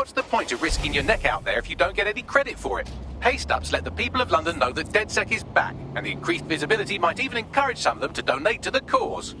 What's the point of risking your neck out there if you don't get any credit for it? Pay stubs let the people of London know that DedSec is back, and the increased visibility might even encourage some of them to donate to the cause.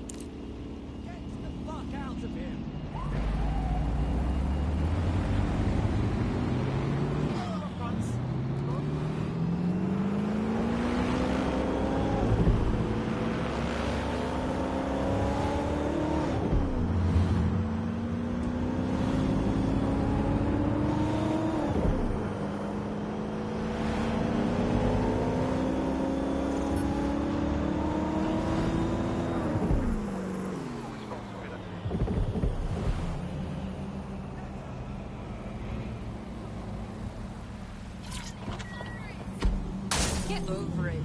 Get over it.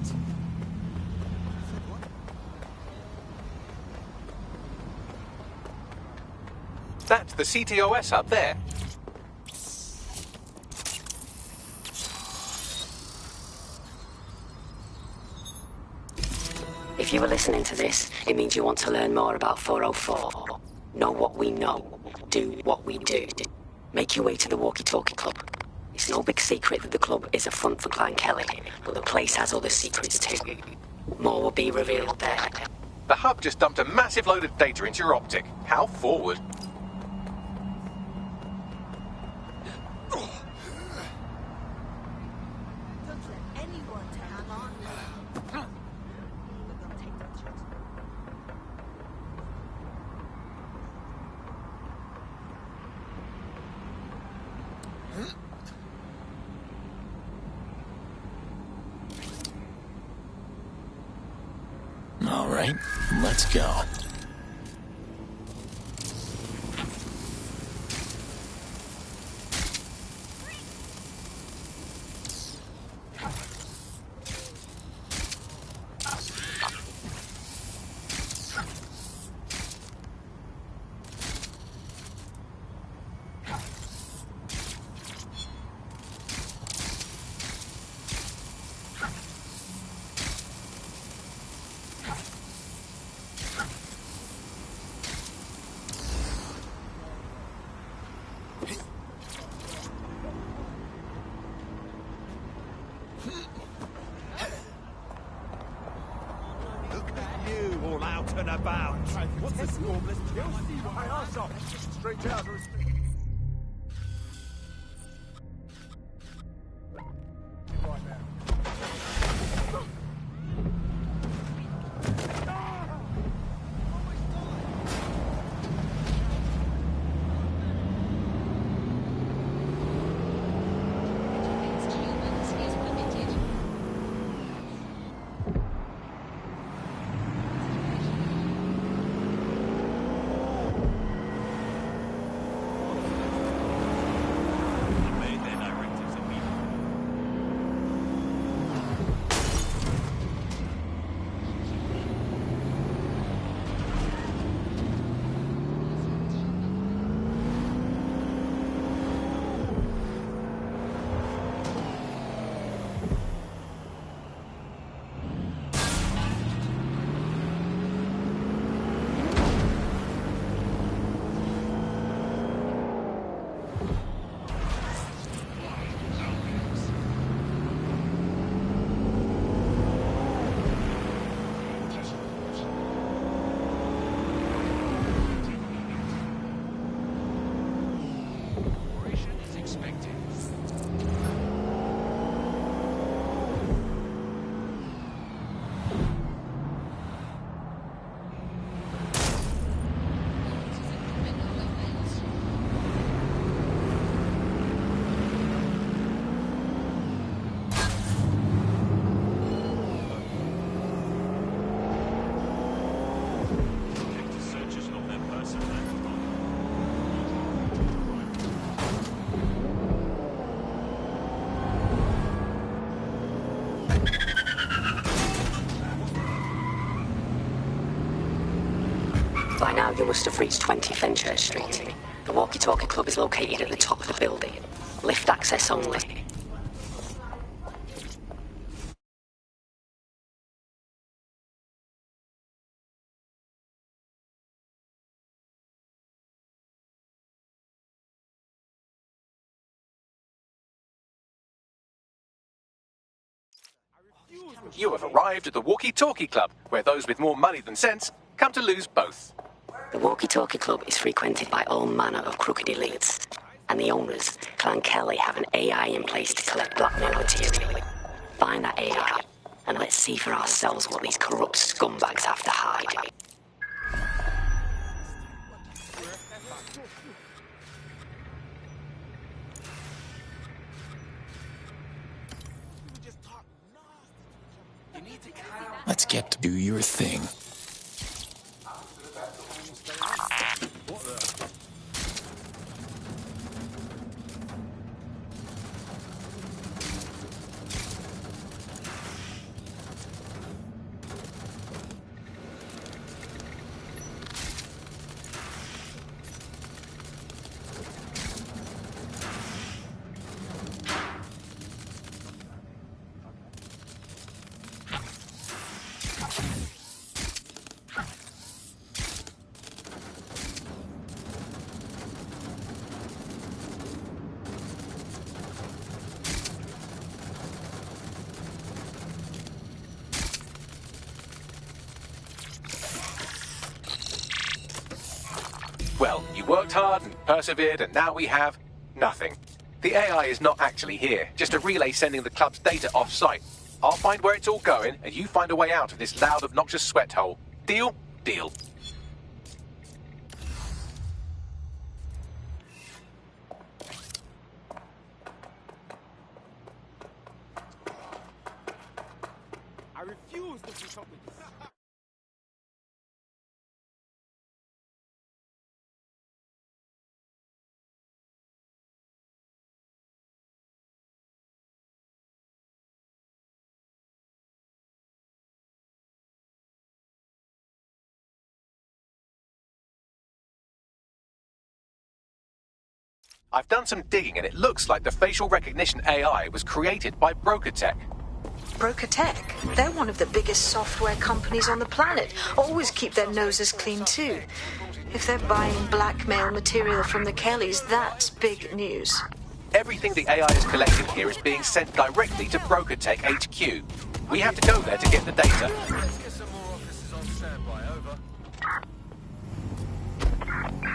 That's the CTOS up there. If you were listening to this, it means you want to learn more about 404. Know what we know. Do what we do. Make your way to the Walkie Talkie Club. It's no big secret that the club is a front for Clan Kelly, but the place has other secrets too. More will be revealed there. The hub just dumped a massive load of data into your optic. How forward? All right, let's go. All out and about. What's this formless pill? See my ass off. Straight out. Right now. By now, you must have reached 20 Fenchurch Street. The Walkie Talkie Club is located at the top of the building. Lift access only. You have arrived at the Walkie Talkie Club, where those with more money than sense come to lose both. The Walkie Talkie Club is frequented by all manner of crooked elites, and the owners, Clan Kelly, have an AI in place to collect blackmail material. Find that AI, and let's see for ourselves what these corrupt scumbags have to hide. Let's get to do your thing. Well, you worked hard and persevered, and now we have nothing. The AI is not actually here, just a relay sending the club's data off-site. I'll find where it's all going, and you find a way out of this loud, obnoxious sweat hole. Deal? Deal. I refuse to do something. I've done some digging, and it looks like the facial recognition AI was created by Broker Tech. Broker Tech? They're one of the biggest software companies on the planet. Always keep their noses clean, too. If they're buying blackmail material from the Kellys, that's big news. Everything the AI is collecting here is being sent directly to Broker Tech HQ. We have to go there to get the data. Let's get some more officers on standby, over.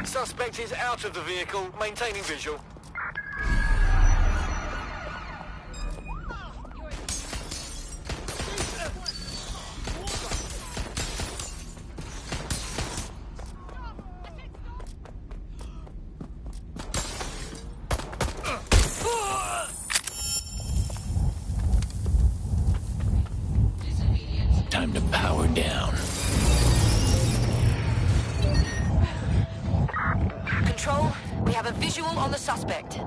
Suspect is out of the vehicle, maintaining visual. Time to power down. Control, we have a visual on the suspect.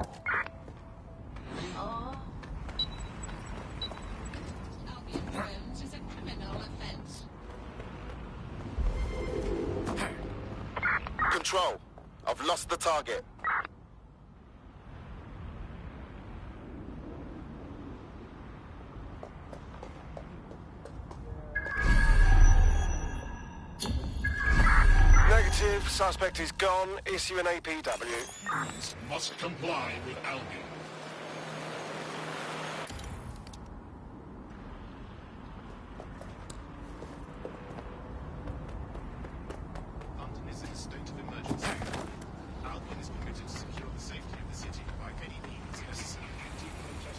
Control, I've lost the target. Negative, suspect is gone. Issue an APW. Must comply with Albion. London is in a state of emergency. Albion is committed to secure the safety of the city by any means necessary to protect.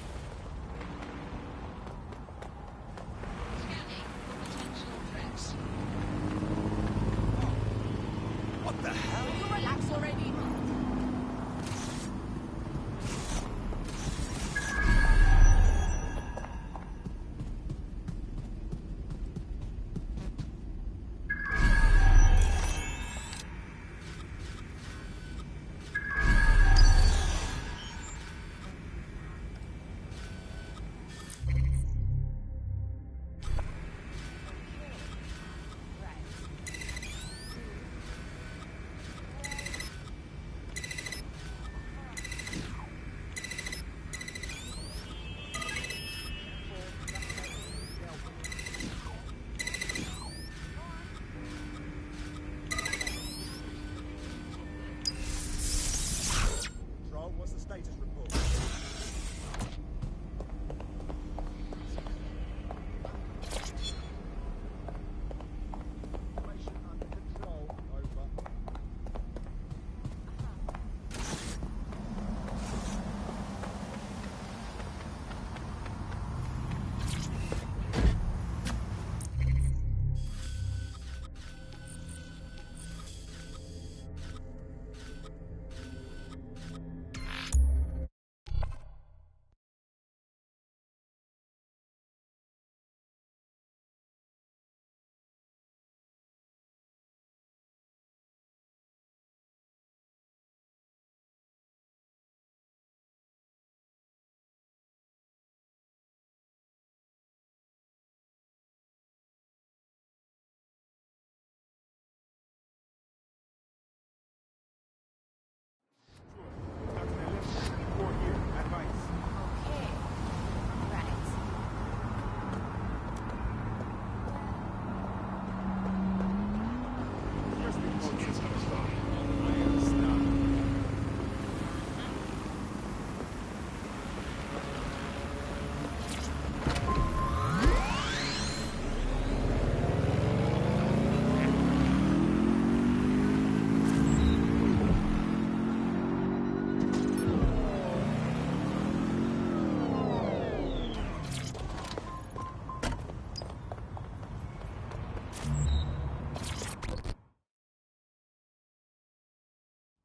What the hell? Will you relax already?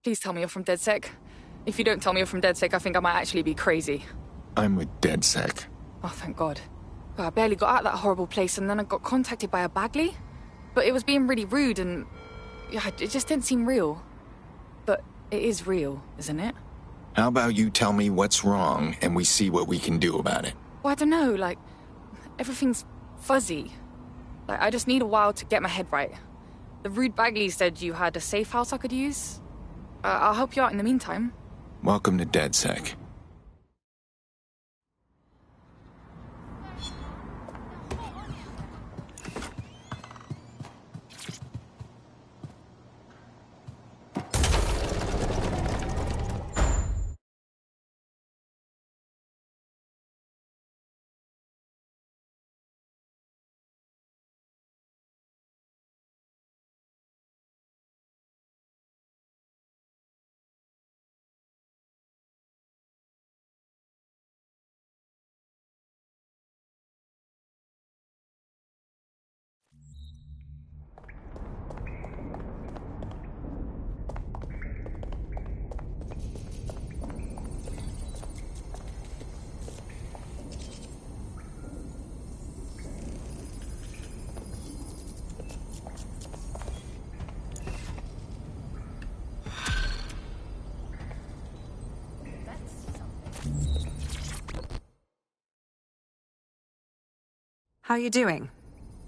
Please tell me you're from DedSec. If you don't tell me you're from DedSec, I think I might actually be crazy. I'm with DedSec. Oh, thank God. God, I barely got out of that horrible place, and then I got contacted by a Bagley. But it was being really rude, and yeah, it just didn't seem real. But it is real, isn't it? How about you tell me what's wrong, and we see what we can do about it? Well, I don't know, like, everything's fuzzy. Like, I just need a while to get my head right. The rude Bagley said you had a safe house I could use. I'll help you out in the meantime. Welcome to DedSec. How you doing?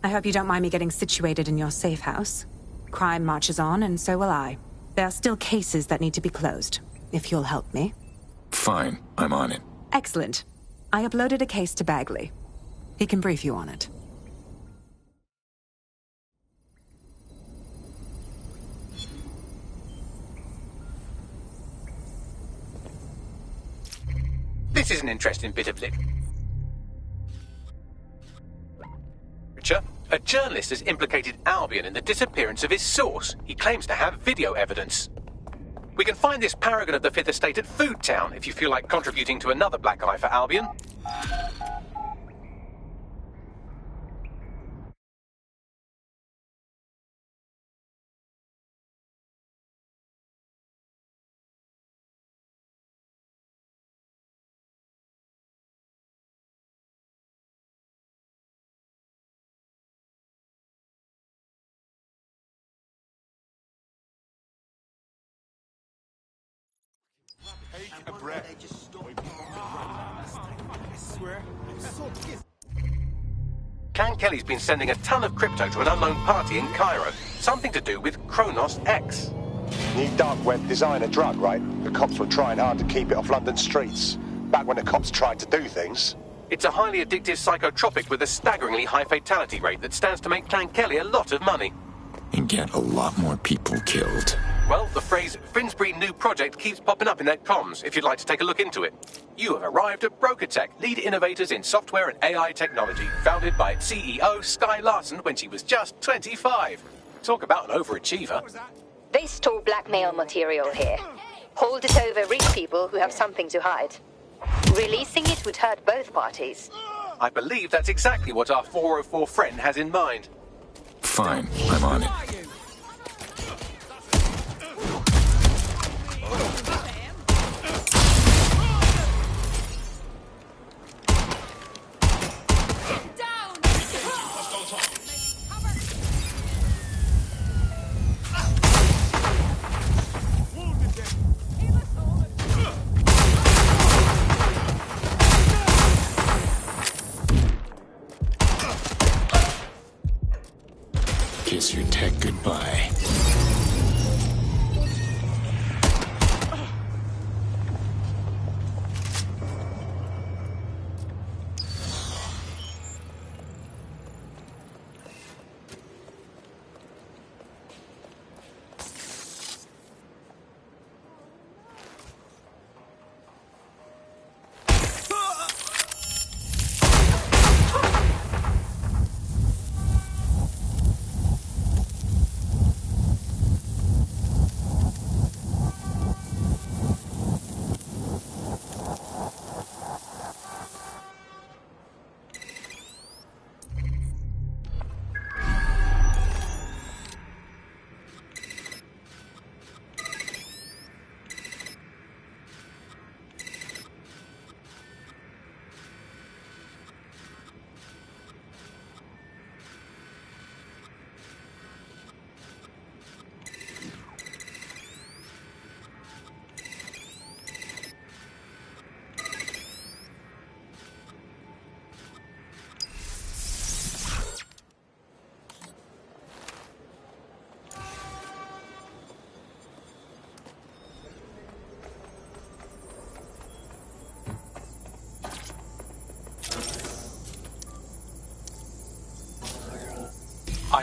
I hope you don't mind me getting situated in your safe house. Crime marches on, and so will I. There are still cases that need to be closed, if you'll help me. Fine, I'm on it. Excellent. I uploaded a case to Bagley. He can brief you on it. This is an interesting bit of literature. A journalist has implicated Albion in the disappearance of his source. He claims to have video evidence. We can find this paragon of the Fifth Estate at Food Town if you feel like contributing to another black eye for Albion. Clan Kelly's been sending a ton of crypto to an unknown party in Cairo. Something to do with Kronos X. New dark web designer drug, right? The cops were trying hard to keep it off London streets. Back when the cops tried to do things. It's a highly addictive psychotropic with a staggeringly high fatality rate that stands to make Clan Kelly a lot of money. And get a lot more people killed. Well, the phrase Finsbury New Project keeps popping up in their comms, if you'd like to take a look into it. You have arrived at BrokerTech, lead innovators in software and AI technology, founded by its CEO Sky Larson when she was just 25. Talk about an overachiever. They store blackmail material here. Hold it over rich people who have something to hide. Releasing it would hurt both parties. I believe that's exactly what our 404 friend has in mind. Fine, I'm on it. Kiss your tech goodbye.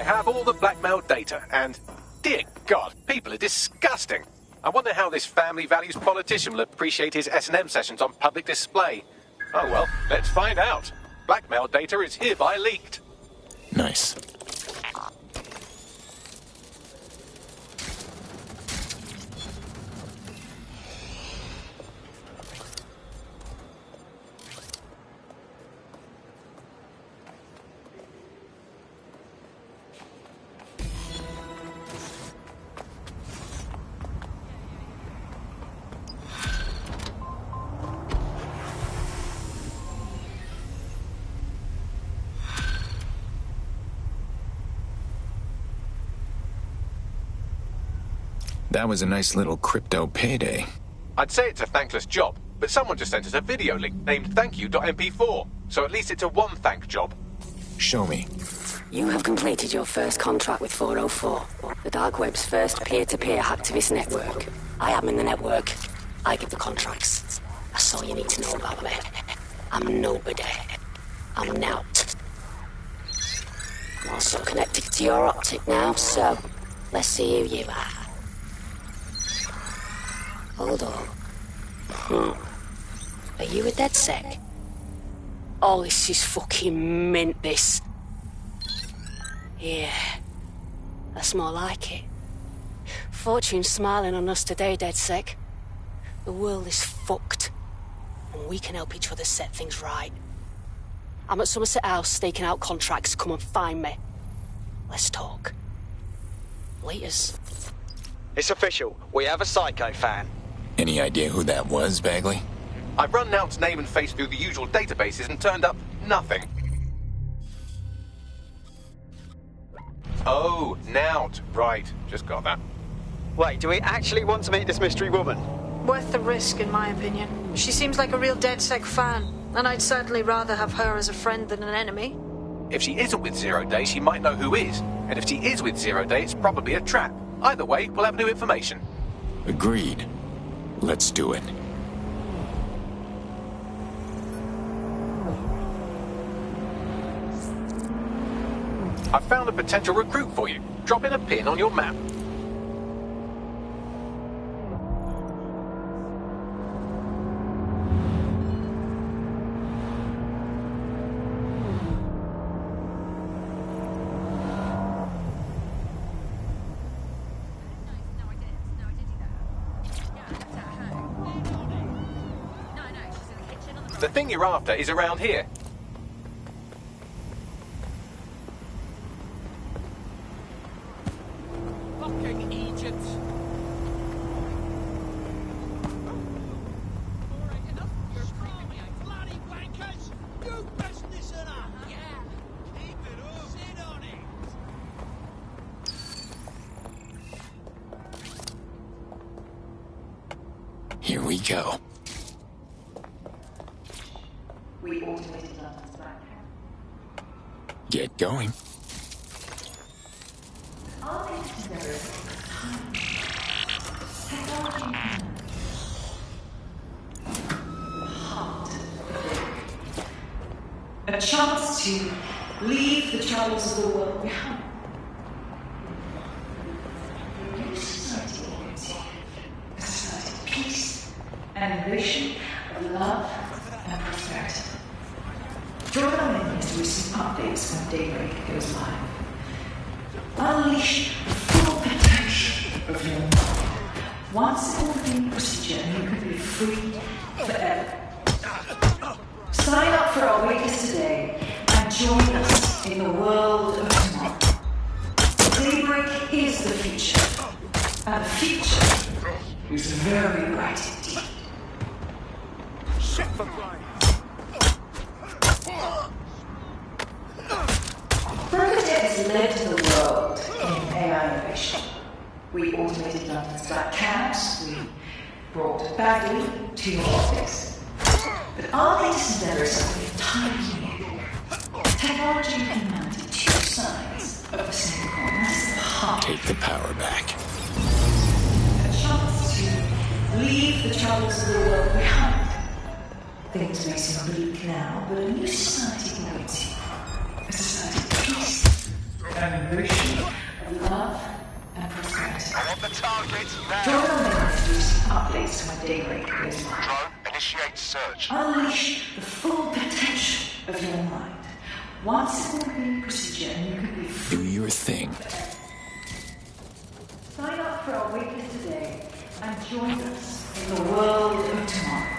have all the blackmail data, and dear God, people are disgusting. I wonder how this family values politician will appreciate his S&M sessions on public display. Oh well, let's find out. Blackmail data is hereby leaked. Nice. That was a nice little crypto payday. I'd say it's a thankless job, but someone just sent us a video link named thankyou.mp4, so at least it's a one-thank job. Show me. You have completed your first contract with 404, the dark web's first peer-to-peer hacktivist network. I am in the network. I give the contracts. That's all you need to know about me. I'm nobody. I'm Nout. I'm also connected to your optic now, so let's see who you are. Hold on. Are you a DedSec? Oh, this is fucking mint, this. Yeah, that's more like it. Fortune's smiling on us today, DedSec. The world is fucked, and we can help each other set things right. I'm at Somerset House staking out contracts. Come and find me. Let's talk. Laters. It's official. We have a Psycho fan. Any idea who that was, Bagley? I've run Nout's name and face through the usual databases and turned up nothing. Oh, Nout. Right, just got that. Wait, do we actually want to meet this mystery woman? Worth the risk, in my opinion. She seems like a real DedSec fan, and I'd certainly rather have her as a friend than an enemy. If she isn't with Zero Day, she might know who is. And if she is with Zero Day, it's probably a trap. Either way, we'll have new information. Agreed. Let's do it. I've found a potential recruit for you. Drop in a pin on your map. The thing you're after is around here. Fucking Egypt. Alright, enough. You're screaming me out. Bloody wankers! You business in her! Yeah. Keep it up. Sit on it. Here we go. We automated London's back. Get going. A chance to leave the troubles of the world behind. A new society awaits you. A society of peace and innovation, of love and prosperity. Join our minions to receive updates when daybreak goes live. Unleash the full potential of your mind. One simple thing procedure and you can be free forever. Sign up for our waitlist today and join us in the world of tomorrow. Daybreak is the future, and the future is very bright indeed. Shit for crying. Berkut has led the world in AI innovation. We automated London's black cabs, we brought Bagley to your office. But our latest endeavors are entirely new. Technology and humanity, two sides of the same coin. That's the heart. Take the power back. A chance to leave the troubles of the world behind. Things may seem bleak now, but a new society awaits you. A society of peace and invasion of love and prosperity. I want the target now. Join on the messages updates when daybreak goes live. Drone, initiate search. Unleash the full potential of your mind. One simple cleaning procedure and you can be free. Do your thing. Sign up for our waitlist today and join us in the world of tomorrow.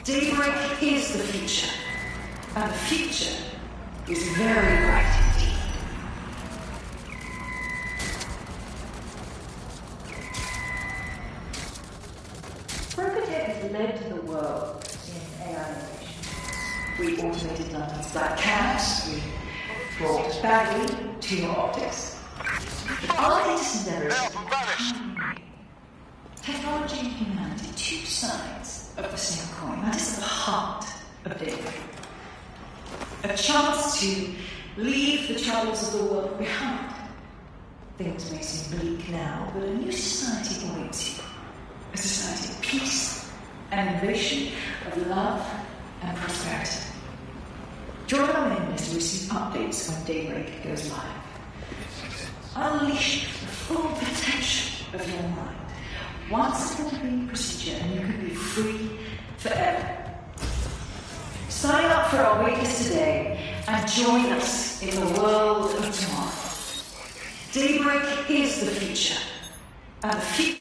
Daybreak is the future, and the future is very bright indeed. Procotech has led to the world in AI innovation. We automated London's black cabs, we brought Bagley to your optics. Our latest endeavors technology and humanity, two sides of the same coin. That is the heart of daybreak. A chance to leave the troubles of the world behind. Things may seem bleak now, but a new society awaits you. A society of peace and innovation, of love and prosperity. Join our mailing list to receive updates when daybreak goes live. Unleash the full potential of your mind. One simple cleaning procedure and you can be free forever. Sign up for our waitlist today and join us in the world of tomorrow. Daybreak is the future, and the future.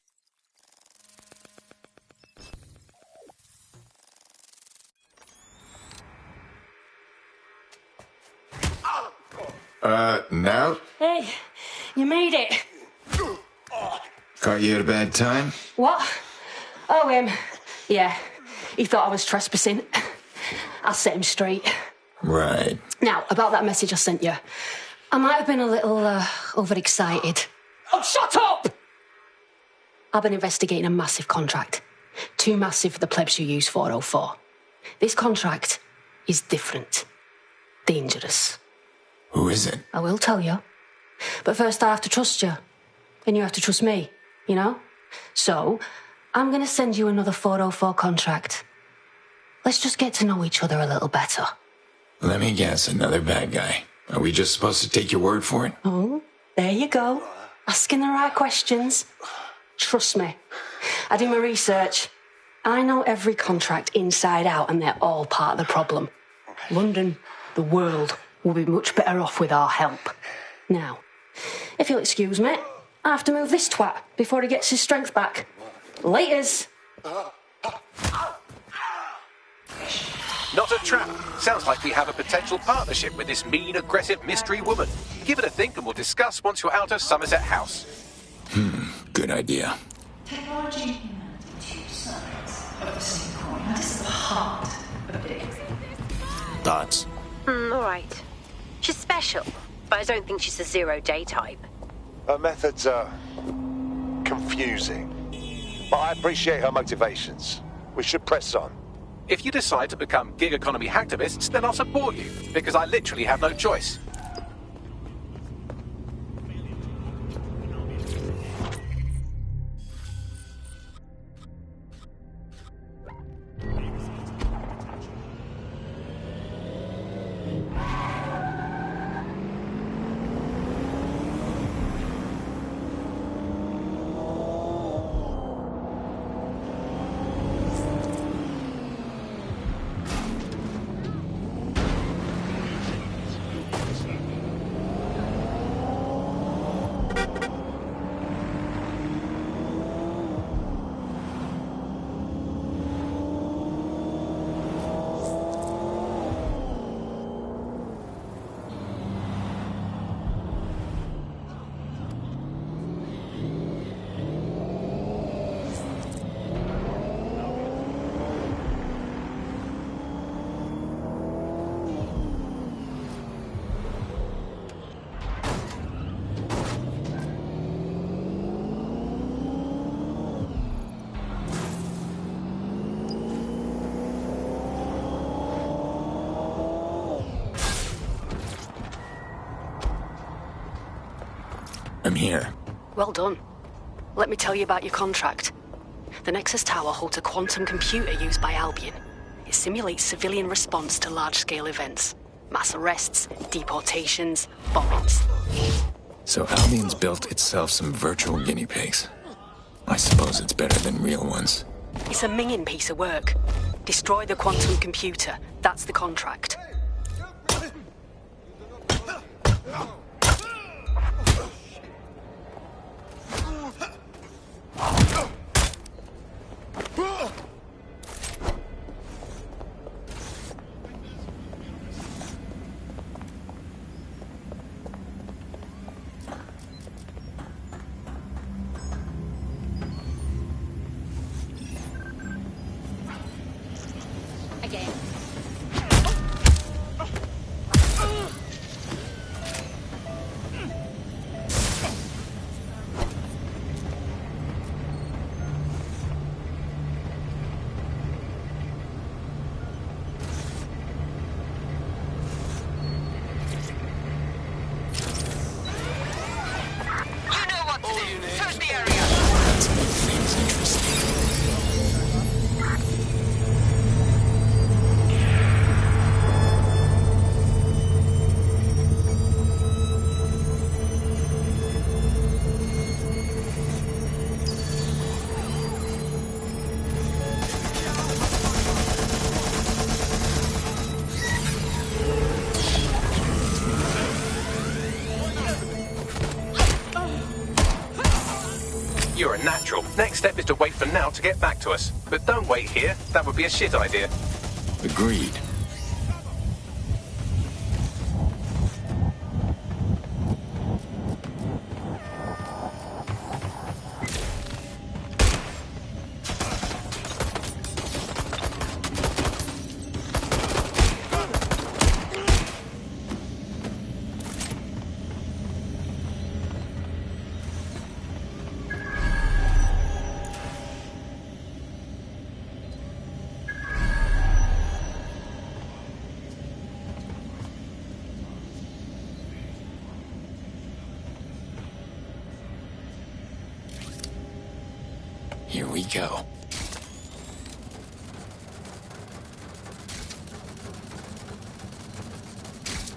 Now? Hey, you made it. Caught you at a bad time? What? Oh, yeah, he thought I was trespassing. I'll set him straight. Right. Now, about that message I sent you. I might have been a little, overexcited. Oh, shut up! I've been investigating a massive contract. Too massive for the plebs who use 404. This contract is different. Dangerous. Who is it? I will tell you. But first I have to trust you. And you have to trust me, you know? So, I'm gonna send you another 404 contract. Let's just get to know each other a little better. Let me guess, another bad guy. Are we just supposed to take your word for it? Oh, there you go. Asking the right questions. Trust me. I do my research. I know every contract inside out and they're all part of the problem. London, the world, will be much better off with our help. Now, if you'll excuse me, I have to move this twat before he gets his strength back. Laters. Not a trap. Sounds like we have a potential partnership with this mean, aggressive mystery woman. Give it a think and we'll discuss once you're out of Somerset House. Good idea. Technology and humanity, two sides of the same coin. That is the heart of daybreak. Thoughts? All right. She's special, but I don't think she's a zero-day type. Her methods are confusing, but I appreciate her motivations. We should press on. If you decide to become gig economy hacktivists, then I'll support you, because I literally have no choice. I'm here. Well done. Let me tell you about your contract. The Nexus Tower holds a quantum computer used by Albion. It simulates civilian response to large-scale events. Mass arrests, deportations, bombings. So Albion's built itself some virtual guinea pigs. I suppose it's better than real ones. It's a minging piece of work. Destroy the quantum computer. That's the contract. Again. Search the area. Let's make things interesting. You're a natural. Next step is to wait for Now to get back to us. But don't wait here. That would be a shit idea. Agreed. Here we go.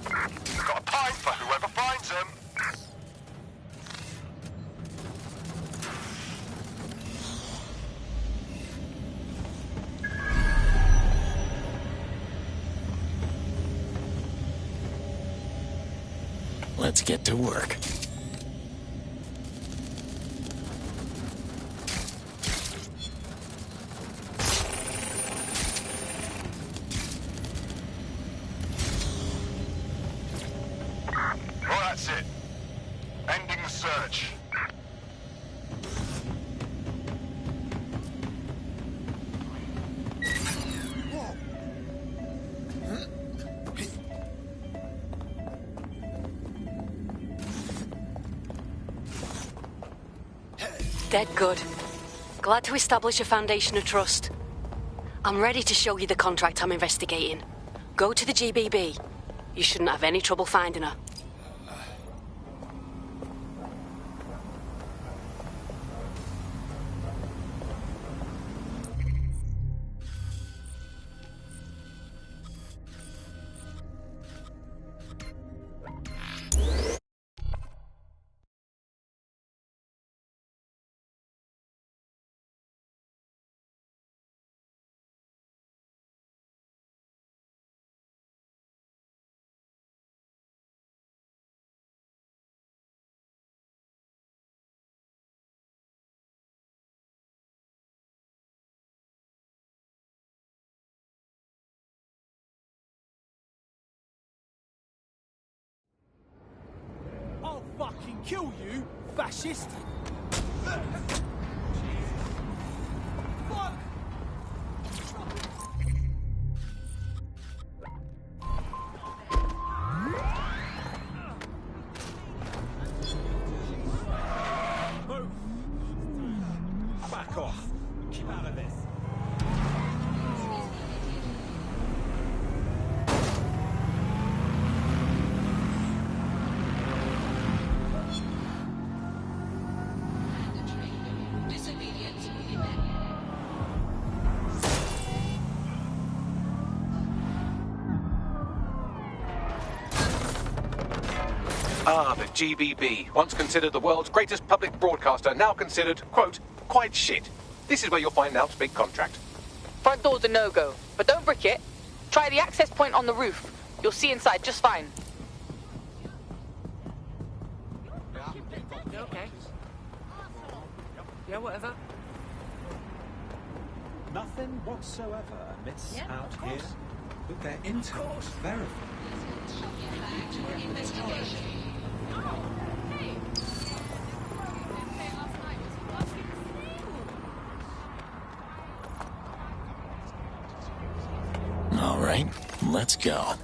Got a pint for whoever finds them. Let's get to work. Well, that's it. Ending the search. Dead good. Glad to establish a foundation of trust. I'm ready to show you the contract I'm investigating. Go to the GBB. You shouldn't have any trouble finding her. I'll fucking kill you, fascist! Fuck! Move! Back off! Keep out of this! Ah, the GBB, once considered the world's greatest public broadcaster, now considered, quote, quite shit. This is where you'll find Nalt's big contract. Front door's a no-go, but don't brick it. Try the access point on the roof. You'll see inside just fine. You okay? Yeah, whatever. Nothing whatsoever amiss out here, but their intel was verified. All right, let's go.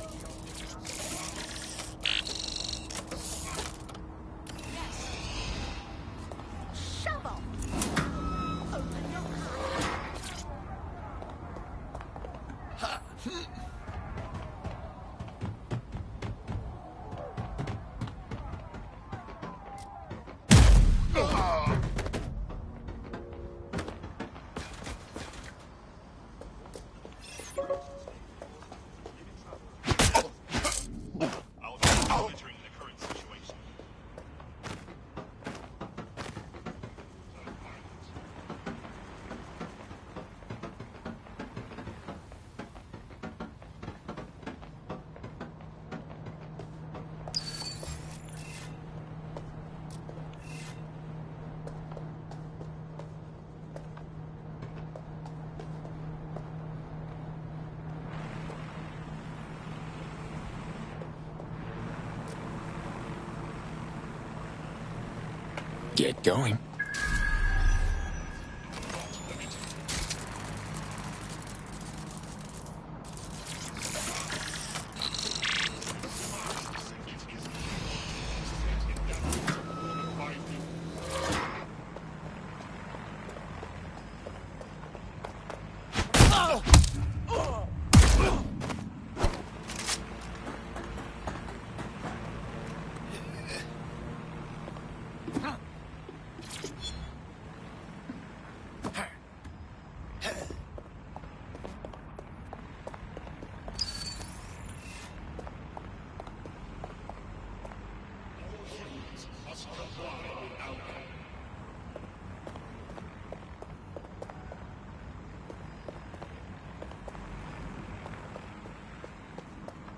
Get going.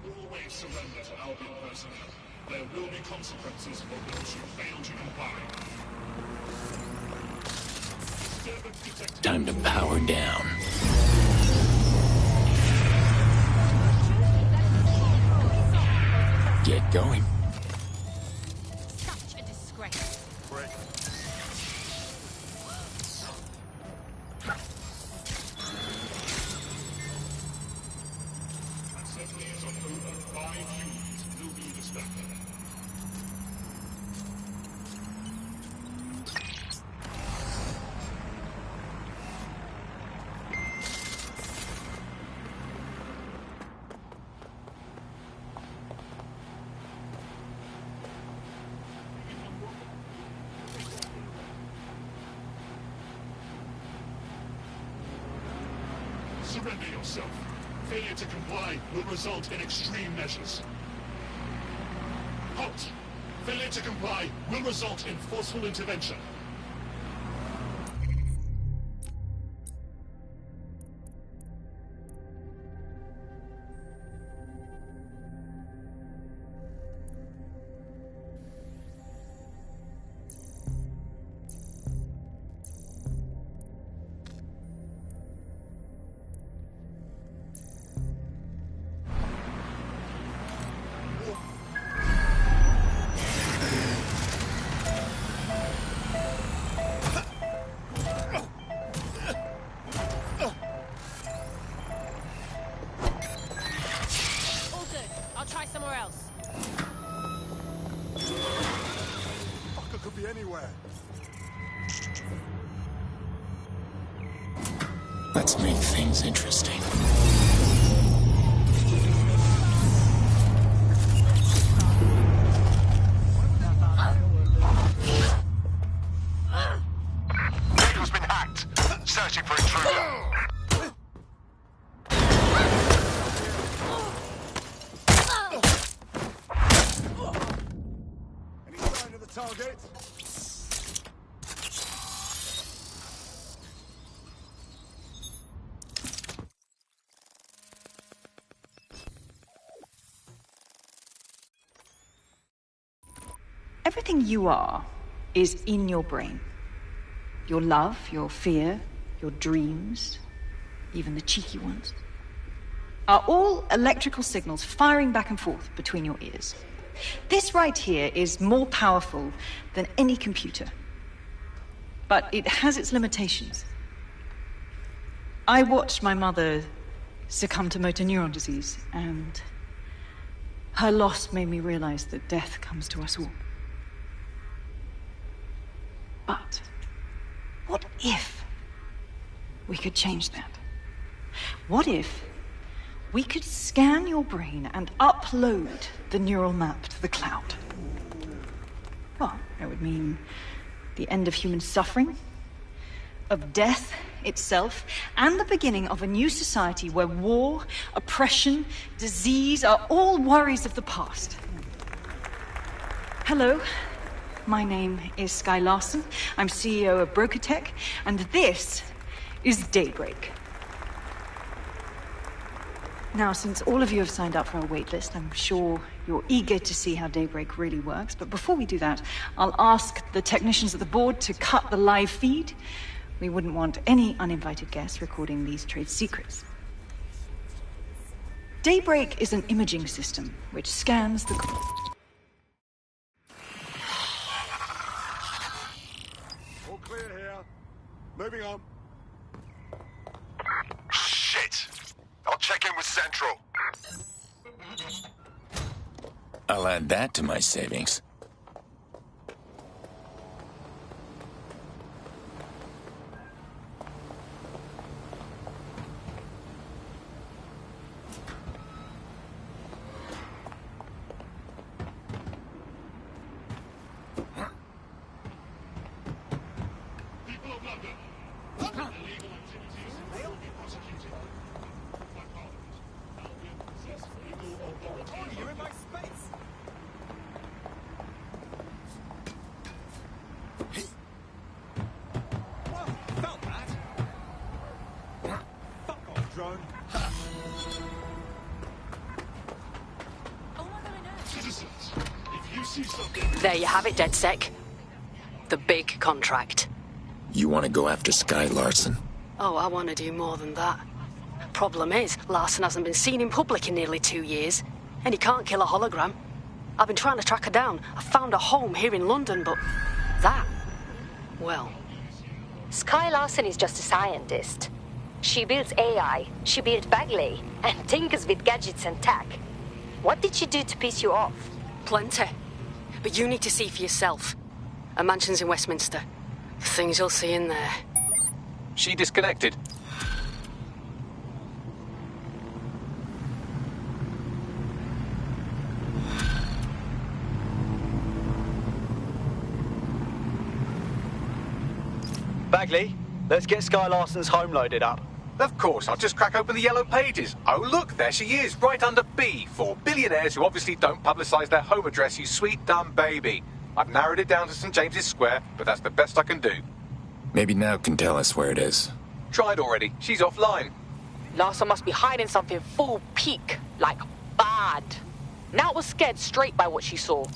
Always surrender to Albion personnel. There will be consequences for those who fail to comply. Time to power down. Get going. Such a disgrace. Assemblies of over 5 units will be distracted. Surrender yourself. Failure to comply will result in extreme measures. Halt! Failure to comply will result in forceful intervention. All good. I'll try somewhere else. Fucker could be anywhere. Let's make things interesting. Radio's been hacked. Searching for intruder. target. Everything you are is in your brain. Your love, your fear, your dreams, even the cheeky ones, are all electrical signals firing back and forth between your ears. This right here is more powerful than any computer, but it has its limitations. I watched my mother succumb to motor neuron disease, and her loss made me realize that death comes to us all. But what if we could change that? What if we could scan your brain and upload the neural map to the cloud? Well, it would mean the end of human suffering, of death itself, and the beginning of a new society where war, oppression, disease are all worries of the past. Hello. My name is Sky Larson. I'm CEO of Brokertech, and this is Daybreak. Now, since all of you have signed up for our waitlist, I'm sure you're eager to see how Daybreak really works. But before we do that, I'll ask the technicians at the board to cut the live feed. We wouldn't want any uninvited guests recording these trade secrets. Daybreak is an imaging system which scans the... All clear here. Moving on. Shit! I'll check in with Central. I'll add that to my savings. There you have it, DedSec. The big contract. You want to go after Sky Larson? Oh, I want to do more than that. Problem is, Larson hasn't been seen in public in nearly 2 years, and he can't kill a hologram. I've been trying to track her down. I found a home here in London, but that... well... Sky Larson is just a scientist. She builds AI, she built Bagley, and tinkers with gadgets and tech. What did she do to piss you off? Plenty. But you need to see for yourself. Her mansion's in Westminster. The things you'll see in there. She disconnected. Bagley, let's get Sky Larson's home loaded up. Of course, I'll just crack open the yellow pages. Oh, look, there she is, right under B, for billionaires who obviously don't publicise their home address, you sweet, dumb baby. I've narrowed it down to St. James's Square, but that's the best I can do. Maybe now can tell us where it is. Tried already. She's offline. Larson must be hiding something full peak, like bad. Nat was scared straight by what she saw.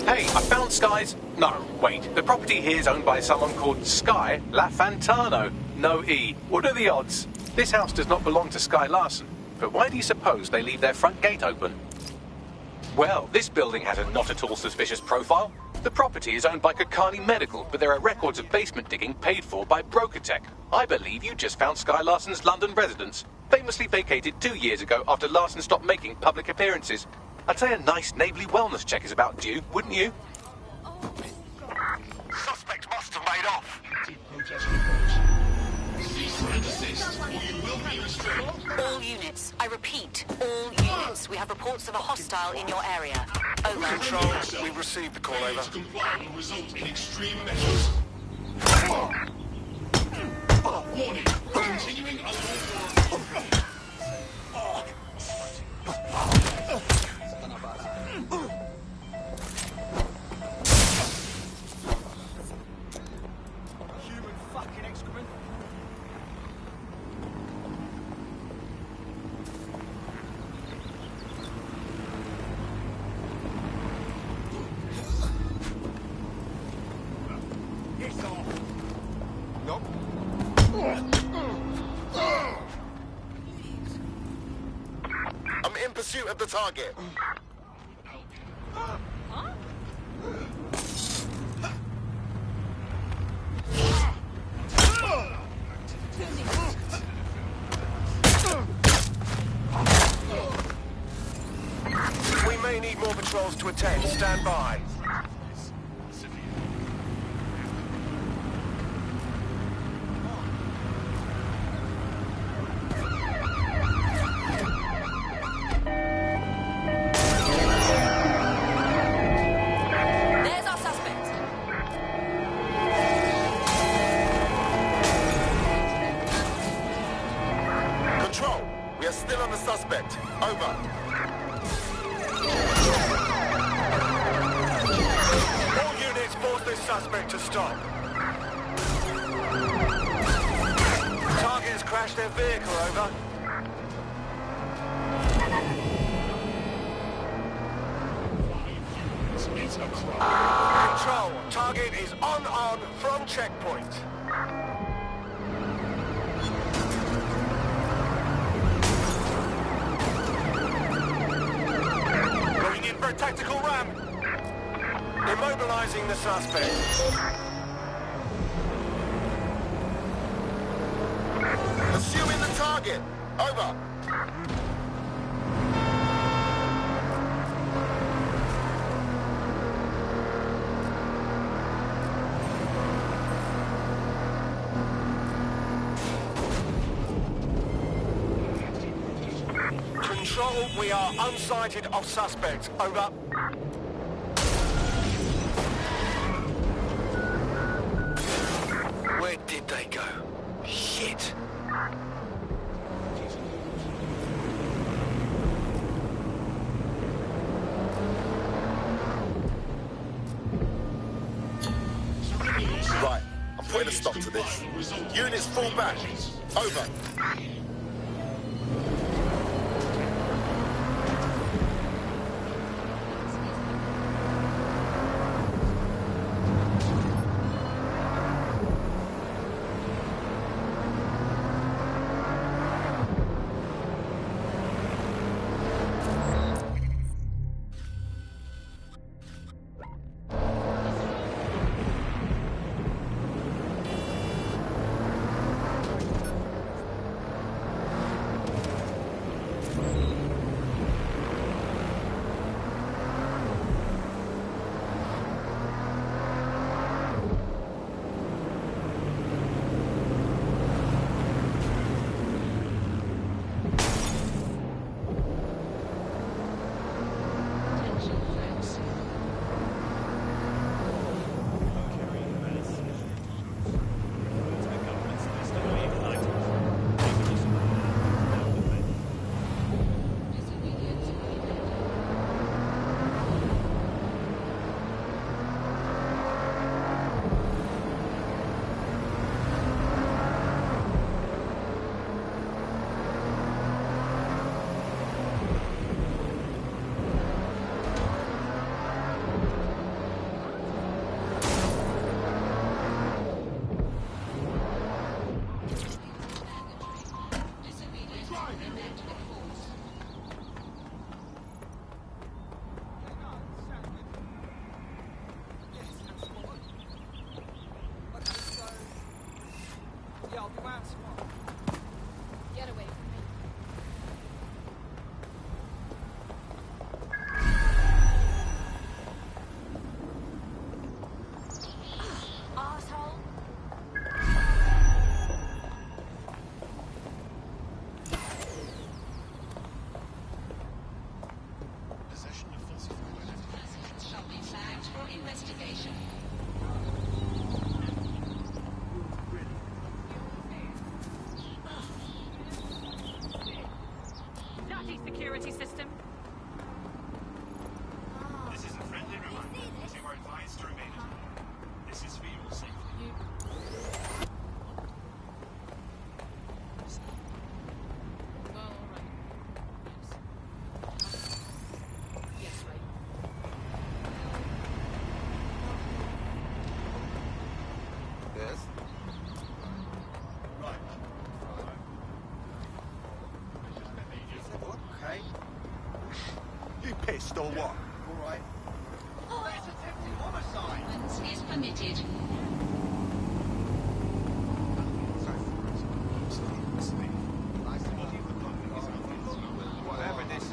Hey, I found Sky's... No, wait. The property here is owned by someone called Sky LaFantano. No E. What are the odds? This house does not belong to Sky Larson. but why do you suppose they leave their front gate open? Well, this building has a not at all suspicious profile. The property is owned by Kakani Medical, but there are records of basement digging paid for by Brokertech. I believe you just found Sky Larson's London residence, famously vacated 2 years ago after Larson stopped making public appearances. I'd say a nice neighbourly wellness check is about due, wouldn't you? Suspect must have made off. All units. I repeat, all units. We have reports of a hostile in your area. Over. Control, we've received the call, over. To comply will result in extreme measures. Warning. Continuing unlawful. Human fucking excrement. It's off. Nope. I'm in pursuit of the target. We may need more patrols to attend. Stand by. There's our suspect. Control, we are still on the suspect. Over. All units force this suspect to stop. Target has crashed their vehicle, over. Control, target is on from checkpoint. Going in for a tactical ram. Immobilizing the suspect. Assuming the target. Over. Control, we are unsighted of suspect. Over. Where did they go? Shit. Right, I'm putting a stop to this. Units fall back. Over. Or what? All right. That's attempted homicide. Is permitted. Whatever this is.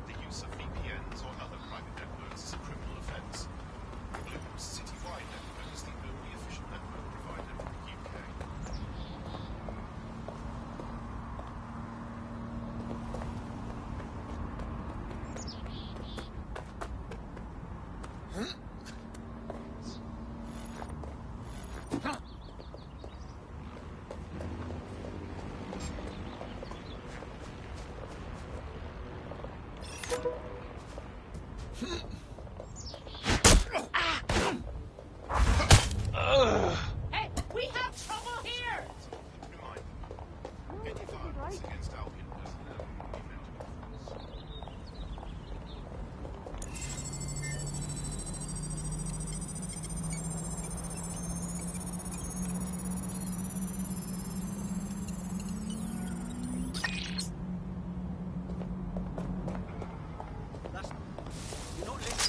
The use of VPNs or other private networks is a criminal offence. Bloom's citywide network is the only official network provider in the UK. Hey, we have trouble here! Any violence against Albion personnel will be met with force. You're not listening.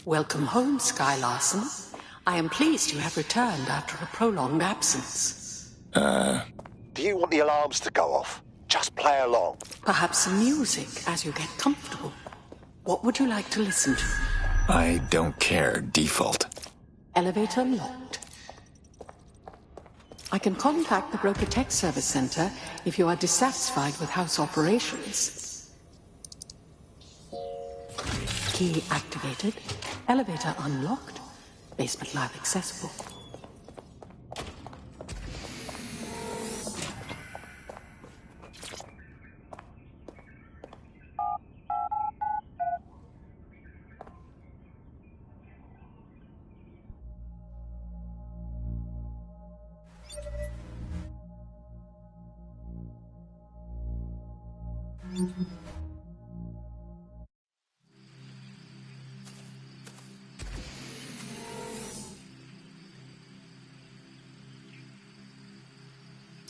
Welcome home, Sky Larson. I am pleased you have returned after a prolonged absence. Do you want the alarms to go off? Just play along. Perhaps some music as you get comfortable. What would you like to listen to? I don't care. Default. Elevator locked. I can contact the Broker Tech Service Center if you are dissatisfied with house operations. Key activated. Elevator unlocked. Basement lab accessible.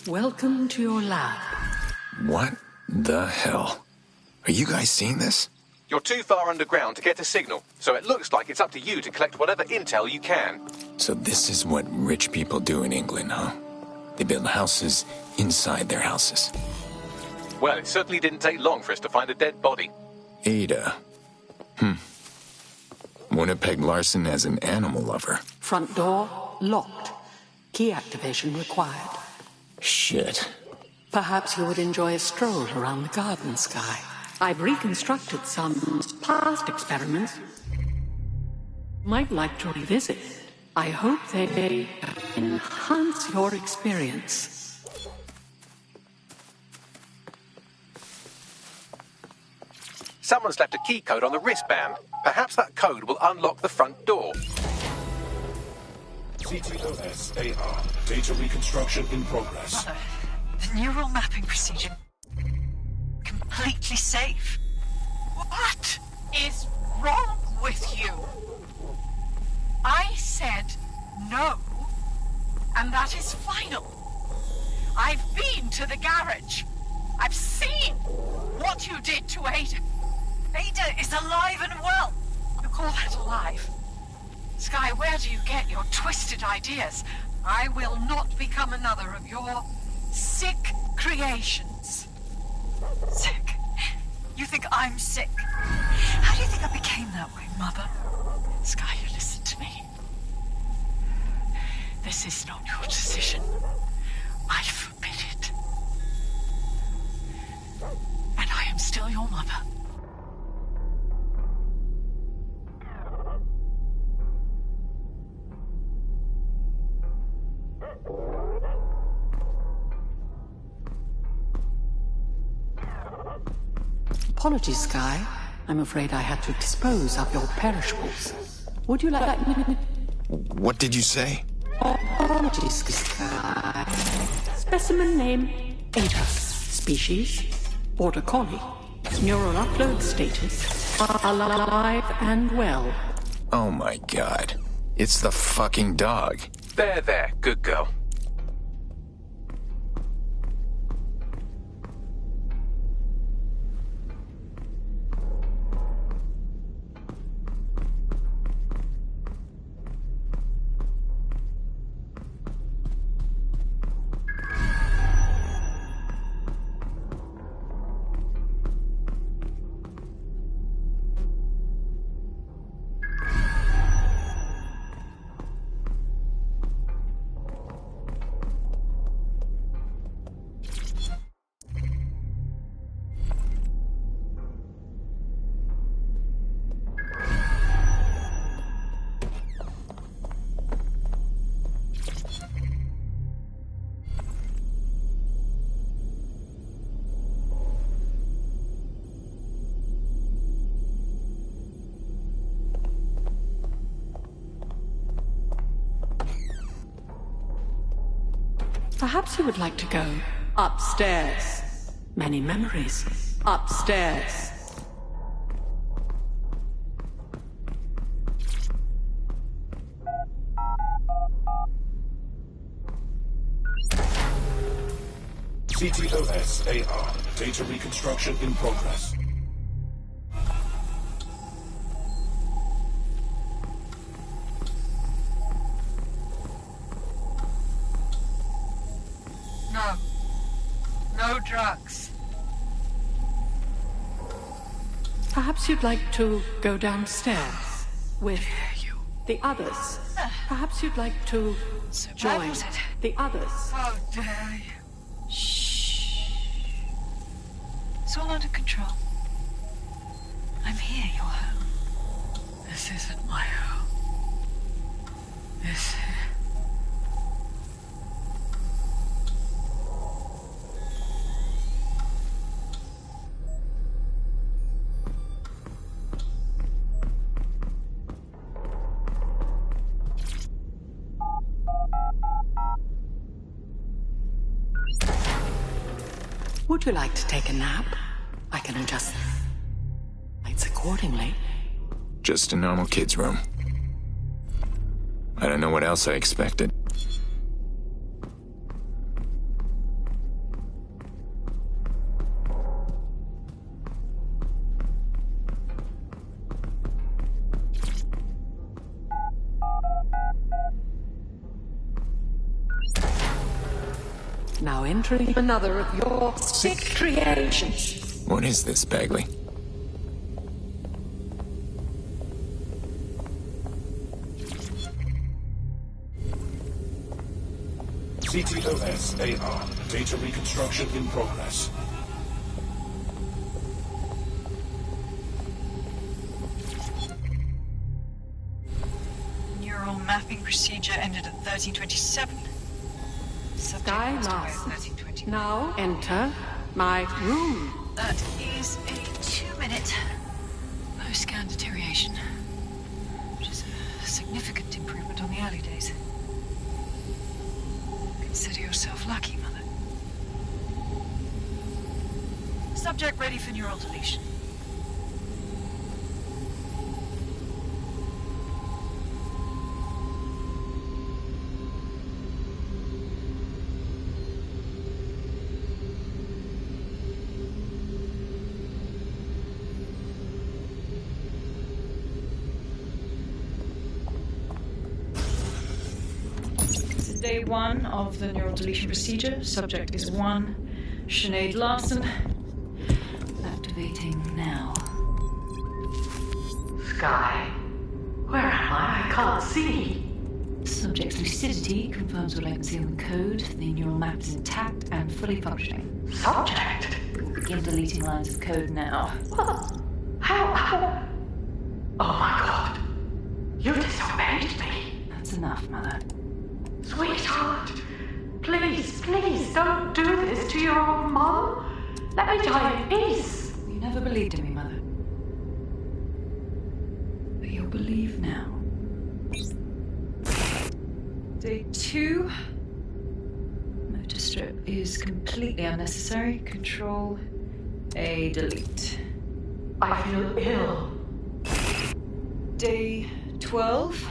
Welcome to your lab. What the hell? Are you guys seeing this? You're too far underground to get a signal, so it looks like it's up to you to collect whatever intel you can. So this is what rich people do in England, huh? They build houses inside their houses. Well, it certainly didn't take long for us to find a dead body. Ada. Winnipeg Larson as an animal lover. Front door locked. Key activation required. Shit. Perhaps you would enjoy a stroll around the garden, Sky. I've reconstructed some past experiments. Might like to revisit. I hope they enhance your experience. Someone's left a key code on the wristband. Perhaps that code will unlock the front door. CTOS-AR. Data reconstruction in progress. Mother, the neural mapping procedure... completely safe. What is wrong with you? I said no, and that is final. I've been to the garage. I've seen what you did to Ada. Ada is alive and well. You call that alive? Sky, where do you get your twisted ideas? I will not become another of your sick creations. Sick? You think I'm sick? How do you think I became that way, Mother? Sky, you listen to me. This is not your decision. I forbid it. And I am still your mother. Apologies, Sky. I'm afraid I had to dispose of your perishables. Would you like... What did you say? Apologies, Sky. Specimen name, Ada. Species, Border Collie. Neural upload status, alive and well. Oh my god. It's the fucking dog. There, good girl. Perhaps you would like to go upstairs. Many memories. Upstairs. CTOS-AR. Data reconstruction in progress. No. No drugs. Perhaps you'd like to go downstairs with the others. Perhaps you'd like to join the others. How dare you? Shh. It's all under control. I'm here, your home. This isn't my home. This Would you like to take a nap? I can adjust the lights accordingly. Just a normal kid's room. I don't know what else I expected. Now entering another of your sick creations. What is this, Bagley? CTOS-AR. Data reconstruction in progress. neural mapping procedure ended at 1327. Sky Larson. Now enter my room. That is a 2-minute post-scan deterioration, which is a significant improvement on the early days. Consider yourself lucky, Mother. Subject ready for neural deletion. Day 1 of the neural deletion procedure. Subject is 1, Sinead Larson. Activating now. Sky, where am I? I can't see. Subject's lucidity confirms reliability on the code. The neural map is intact and fully functioning. Subject? We'll begin deleting lines of code now. What? How? Oh my god. You disobeyed me. That's enough, Mother. Sweetheart, please, please don't do this to your own mom. Let me die in peace. You never believed in me, Mother. But you'll believe now. Day 2. Motor strip is completely unnecessary. Control A, delete. I feel ill. Day 12.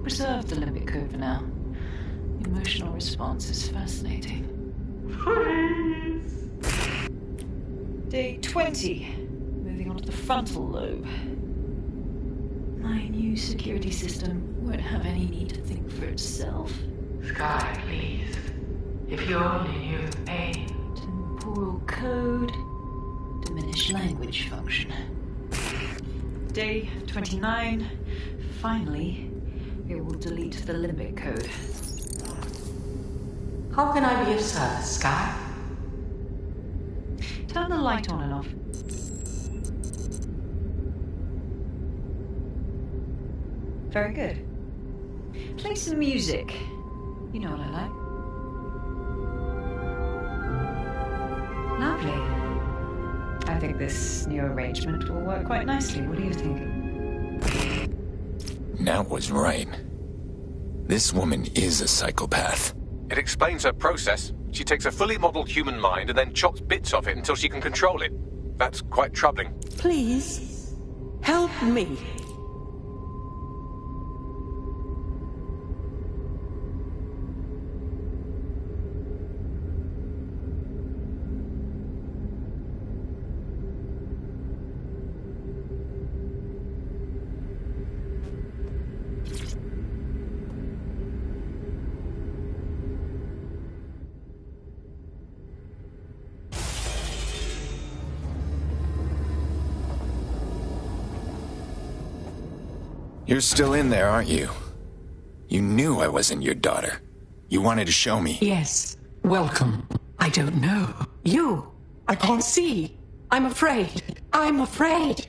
Preserve the limbic code for now. The emotional response is fascinating. Please. Day 20. Moving on to the frontal lobe. My new security system won't have any need to think for itself. Sky, please. If you only knew the pain. Temporal code. Diminished language function. Day 29. Finally, it will delete the limbic code. How can I be of service, Sky? Turn the light on and off. Very good. Play some music. You know what I like. Lovely. I think this new arrangement will work quite nicely. What do you think? Nat was right. This woman is a psychopath. It explains her process. She takes a fully modeled human mind and then chops bits of it until she can control it. That's quite troubling. Please, help me. You're still in there, aren't you? You knew I wasn't your daughter. You wanted to show me. Yes. Welcome. I don't know. You. I can't see. I'm afraid. I'm afraid.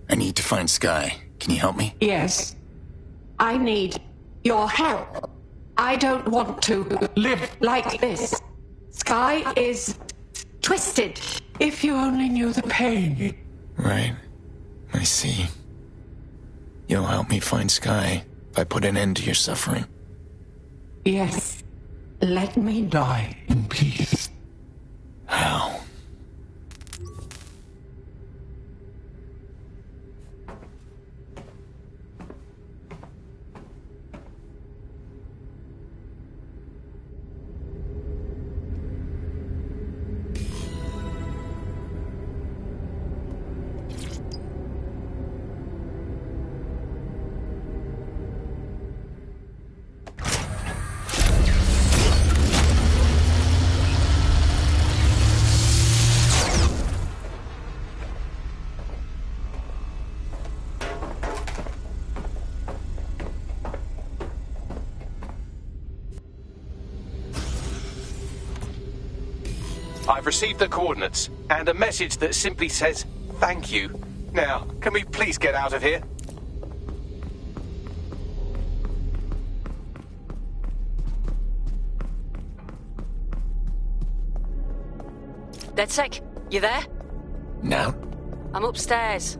I need to find Sky. Can you help me? Yes. I need your help. I don't want to live like this. Sky is twisted. If you only knew the pain. Right. I see. You'll help me find Sky if I put an end to your suffering. Yes. Let me die in peace. How? I've received the coordinates and a message that simply says, thank you. Now, can we please get out of here? DedSec, you there? Now? I'm upstairs.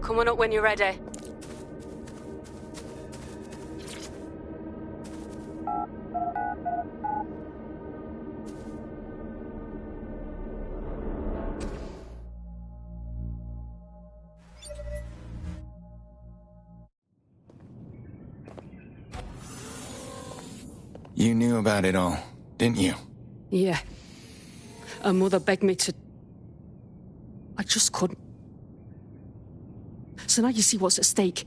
Coming up when you're ready. You knew about it all, didn't you? Yeah. Her mother begged me to... I just couldn't. So now you see what's at stake.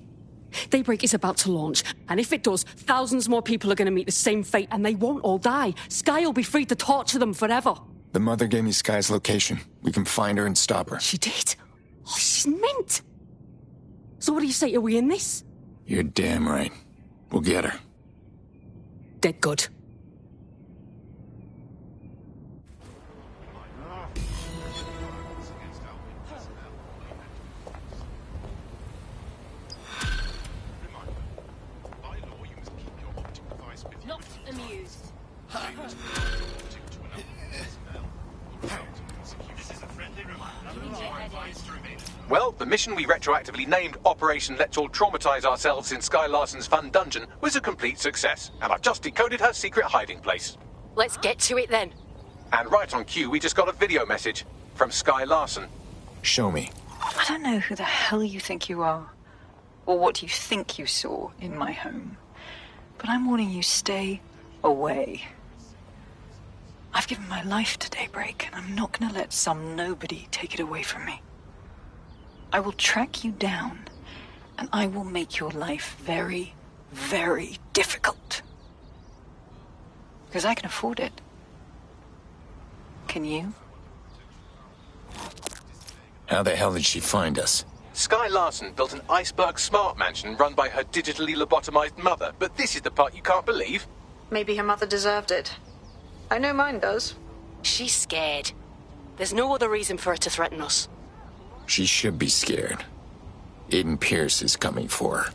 Daybreak is about to launch, and if it does, thousands more people are going to meet the same fate, and they won't all die. Sky will be free to torture them forever. The mother gave me Sky's location. We can find her and stop her. She did? Oh, she's mint! So what do you say, are we in this? You're damn right. We'll get her. Dead good. Not amused. Well, the mission we retroactively named Operation Let's All Traumatize Ourselves in Sky Larson's Fun Dungeon was a complete success, and I've just decoded her secret hiding place. Let's get to it then. And right on cue, we just got a video message from Sky Larson. Show me. I don't know who the hell you think you are, or what you think you saw in my home, but I'm warning you, stay away. I've given my life to Daybreak, and I'm not going to let some nobody take it away from me. I will track you down, and I will make your life very, very difficult. Because I can afford it. Can you? How the hell did she find us? Sky Larson built an iceberg smart mansion run by her digitally lobotomized mother, but this is the part you can't believe. Maybe her mother deserved it. I know mine does. She's scared. There's no other reason for her to threaten us. She should be scared. Aiden Pierce is coming for her.